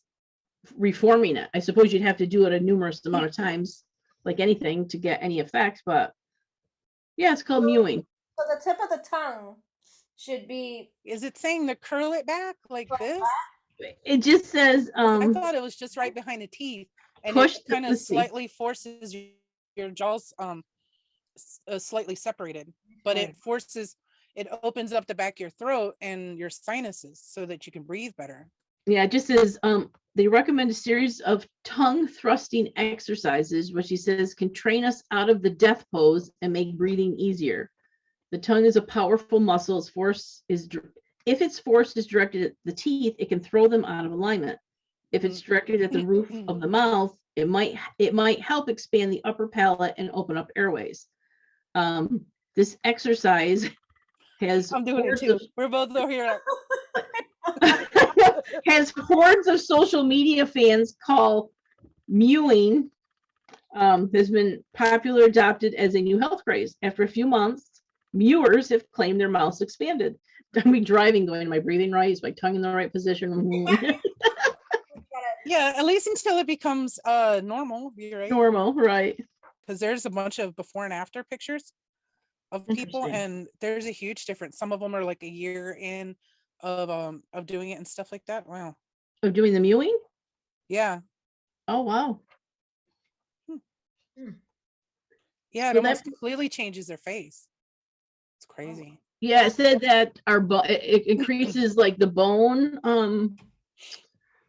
reforming it. I suppose you'd have to do it a numerous amount of times, like anything, to get any effect. But yeah, it's called mewing. So the tip of the tongue should be Is it saying to curl it back like curled this? back. It just says I thought it was just right behind the teeth, and push it kind of let's see. slightly forces your jaws slightly separated, but Okay. it opens up the back of your throat and your sinuses so that you can breathe better. Yeah, it just says they recommend a series of tongue thrusting exercises, which he says can train us out of the death pose and make breathing easier. The tongue is a powerful muscle. If its force is directed at the teeth, it can throw them out of alignment. If it's directed at the roof of the mouth, it might help expand the upper palate and open up airways. This exercise has I'm doing it too. We're both over here. has hordes of social media fans call mewing has been popular adopted as a new health craze. After a few months, mewers have claimed their mouths expanded. I'm driving going, am I breathing right? Is my tongue in the right position? Yeah, at least until it becomes normal, you're right. Normal, right? Because there's a bunch of before and after pictures of people, and there's a huge difference. Some of them are like a year in of doing it and stuff like that. Wow. Of doing the mewing? Yeah. Oh wow. Yeah, it So almost completely changes their face. It's crazy. Yeah, it said that it increases like the bone.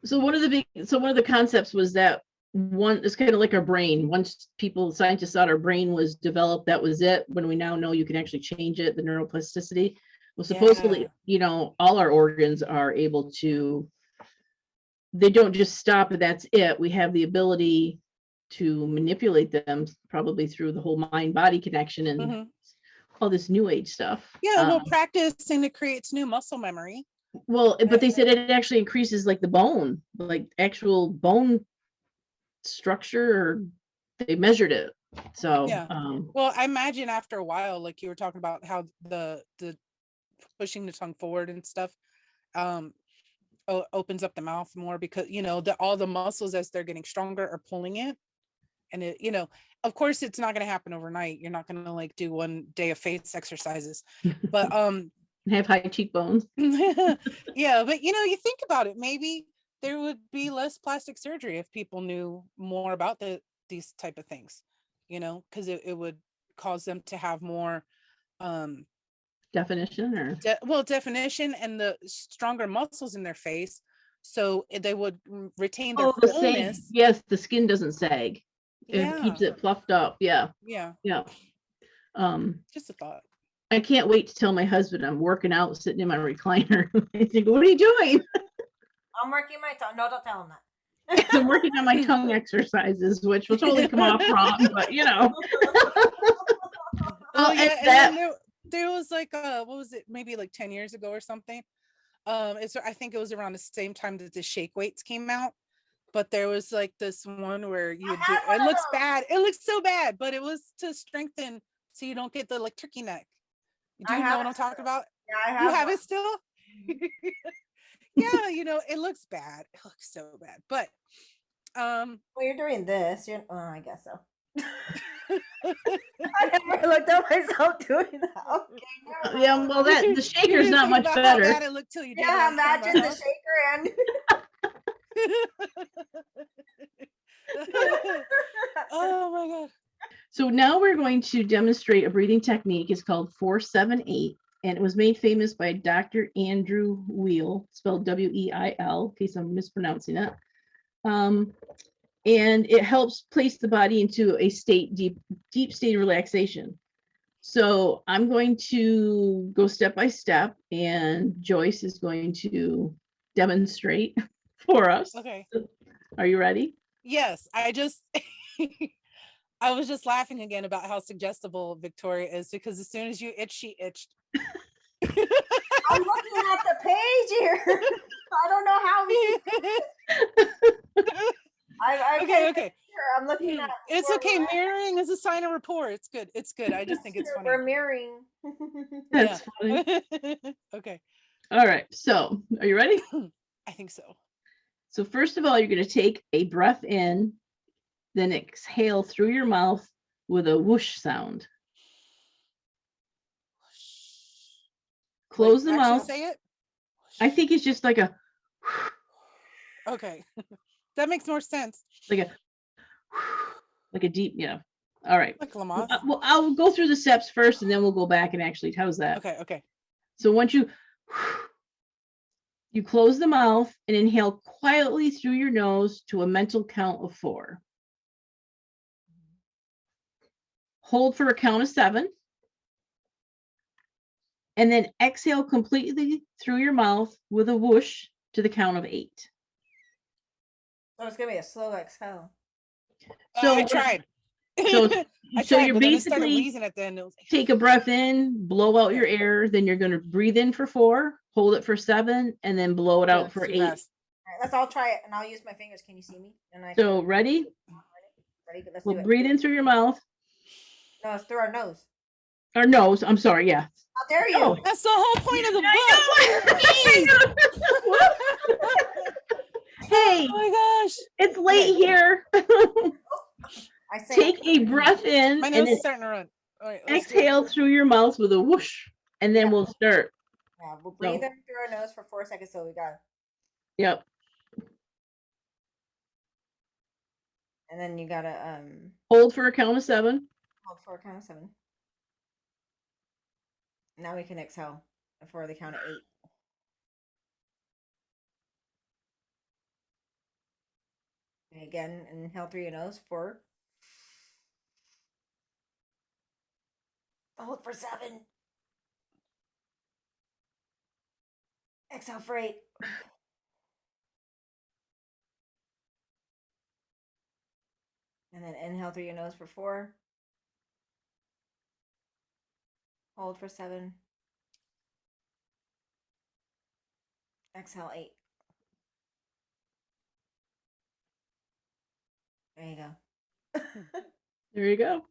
So one of the concepts was that it's kind of like our brain. Once scientists thought our brain was developed, that was it. When we now know you can actually change it, the neuroplasticity. Well, supposedly, all our organs are able to, they don't just stop and that's it. We have the ability to manipulate them probably through the whole mind-body connection and all this new age stuff. Yeah, well, practicing it creates new muscle memory. Well, but they said it actually increases like the bone, like actual bone structure, or they measured it. So yeah. Well, I imagine after a while, like you were talking about how the pushing the tongue forward and stuff opens up the mouth more, because all the muscles as they're getting stronger are pulling it. And it, of course it's not going to happen overnight. You're not going to like do one day of face exercises, but have high cheekbones. Yeah, but you think about it, maybe there would be less plastic surgery if people knew more about these type of things, because it would cause them to have more definition or definition and the stronger muscles in their face, so they would retain their the fullness. Yes, the skin doesn't sag. It keeps it fluffed up. Yeah. Just a thought. I can't wait to tell my husband I'm working out sitting in my recliner. I think, what are you doing? I'm working my tongue. No, don't tell him that. I'm working on my tongue exercises, which will totally come off wrong, but Oh yeah, and then there was like what was it, maybe like 10 years ago or something. I think it was around the same time that the shake weights came out. but there was like this one where you would do, had one it of looks those. bad. It looks so bad, but it was to strengthen so you don't get the like turkey neck. Do I you know have what it I'm talking about? Yeah, I You have have one. it still? Yeah, you know, it looks bad. It looks so bad. But Well, you're doing this. I guess so. I never looked at myself doing that. Okay, never Yeah, mind. well, the you shaker's didn't not think much about how bad better. it looked till you did it Yeah, on camera, imagine the huh? shaker and Oh my god. So now we're going to demonstrate a breathing technique. It's called 478, and it was made famous by Dr. Andrew Weil, spelled Weil, in case I'm mispronouncing it. And it helps place the body into a deep state of relaxation. So I'm going to go step by step, and Joyce is going to demonstrate for us. Okay. Are you ready? Yes, I was just laughing again about how suggestible Victoria is because as soon as you itch, she itched. I'm looking at the page here. I don't know how we. Okay. I'm looking at. It's okay. Mirroring is a sign of rapport. It's good. It's good. I just think it's funny. We're mirroring. That's funny. Okay. All right. So are you ready? I think so. So first of all, you're going to take a breath in, then exhale through your mouth with a whoosh sound. Close the Actually mouth. say it. I think it's just like a. Okay. That makes more sense. Like a deep, yeah. All right. Like Lamont. Well, I'll go through the steps first, and then we'll go back and actually. How's that? Okay. So once you close the mouth and inhale quietly through your nose to a mental count of 4. Hold for a count of 7. And then exhale completely through your mouth with a whoosh to the count of 8. So it's gonna be a slow exhale. So I tried. So I so tried, you're but then it started basically wheezing at the end. It was like, take a breath in, blow out your air, then you're going to breathe in for 4, hold it for 7, and then blow it out for 8. All right, let's all try it, and I'll use my fingers. Can you see me? So ready? Ready? Let's We'll do it. breathe in through your mouth. No, it's through our nose. Or nose, I'm sorry, yeah. How dare you? Oh. that's the whole point of the book. Hey, oh my gosh. it's late here. I say Take a breath in My and nose then is starting to run. All right, exhale through your mouth with a whoosh, and then we'll start. Yeah, we'll breathe in through our nose for 4 seconds. So we got it. Yep. And then you gotta Hold for a count of 7. hold for a count of 7. Now we can exhale for the count of 8. And again, inhale through your nose 4. Hold for 7. Exhale for 8. And then inhale through your nose for 4. Hold for 7. Exhale 8. There you go. There you go.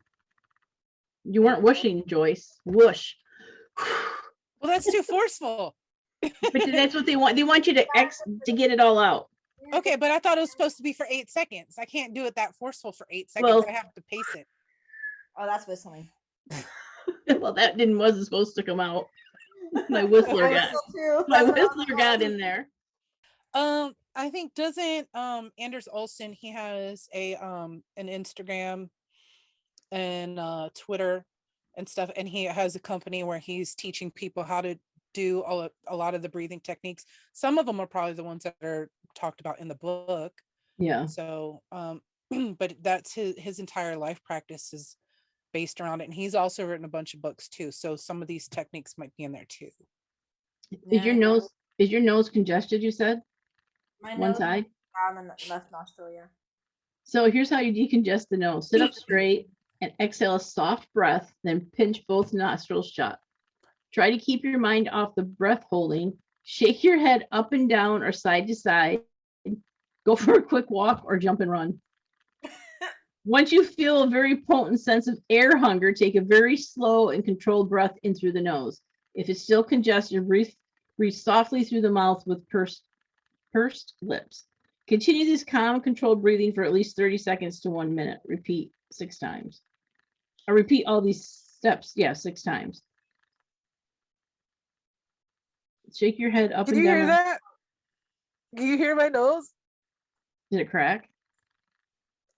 You weren't whooshing, Joyce. Whoosh. Well, that's too forceful. But that's what they want. They want you to get it all out. Okay, but I thought it was supposed to be for 8 seconds. I can't do it that forceful for 8 seconds. Well, I have to pace it. Oh, that's whistling. Well, that wasn't supposed to come out. My whistler got in there. I think doesn't Anders Olsen, he has a an Instagram and Twitter and stuff, and he has a company where he's teaching people how to do a lot of the breathing techniques. Some of them are probably the ones that are talked about in the book. Yeah. So but that's his entire life practice is based around it, and he's also written a bunch of books too, so some of these techniques might be in there too. Is your nose congested, you said? One side? On the left nostril, yeah. So here's how you decongest the nose. Sit up straight and exhale a soft breath, then pinch both nostrils shut. Try to keep your mind off the breath holding. Shake your head up and down or side to side. go for a quick walk or jump and run. Once you feel a very potent sense of air hunger, take a very slow and controlled breath in through the nose. If it's still congested, breathe softly through the mouth with pursed lips. Continue this calm, controlled breathing for at least 30 seconds to 1 minute. Repeat 6 times. I repeat all these steps, 6 times. Shake your head up Can and you down. hear that? Can you hear my nose? Did it crack?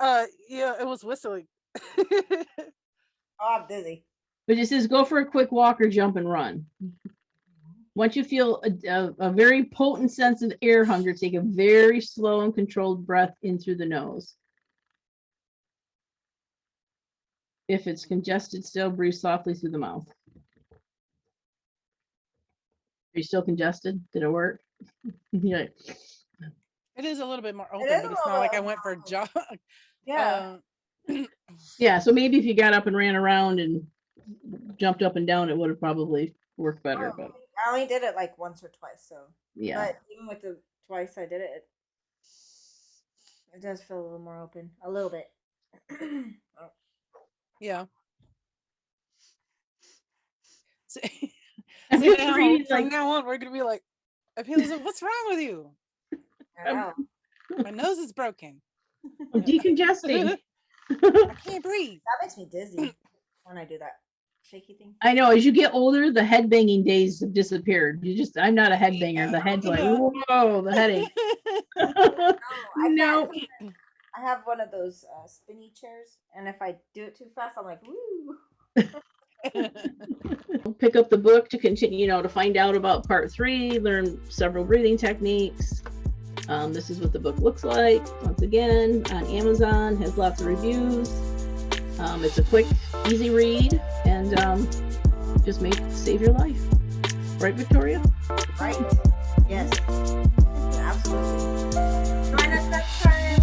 Yeah, it was whistling. Oh, I'm dizzy. But it says go for a quick walk or jump and run. Once you feel a very potent sense of air hunger, take a very slow and controlled breath in through the nose. If it's congested still, breathe softly through the mouth. Are you still congested? Did it work? Yeah. It is a little bit more It open, is but a it's not little like bit I went for a jog. Yeah. Yeah, so maybe if you got up and ran around and jumped up and down, it would have probably worked better. But I only did it like once or twice, so yeah. But even with the twice I did it, it does feel a little more open, a little bit. Yeah. So, I'm so just now, reading, from like, now on, we're gonna be like, Aphila's like, what's wrong with you? I know. My nose is broken. I'm decongesting. I can't breathe. That makes me dizzy when I do that shaky thing. I know, as you get older, the head banging days have disappeared. I'm not a head banger. The head's like, Yeah. whoa, the headache. No. I have one of those spinny chairs, and if I do it too fast, I'm like, woo. Pick up the book to continue, to find out about part 3, learn several breathing techniques. This is what the book looks like. Once again, on Amazon, has lots of reviews. It's a quick, easy read, and just save your life. Right, Victoria? Right. Yes. Absolutely. Join us next time.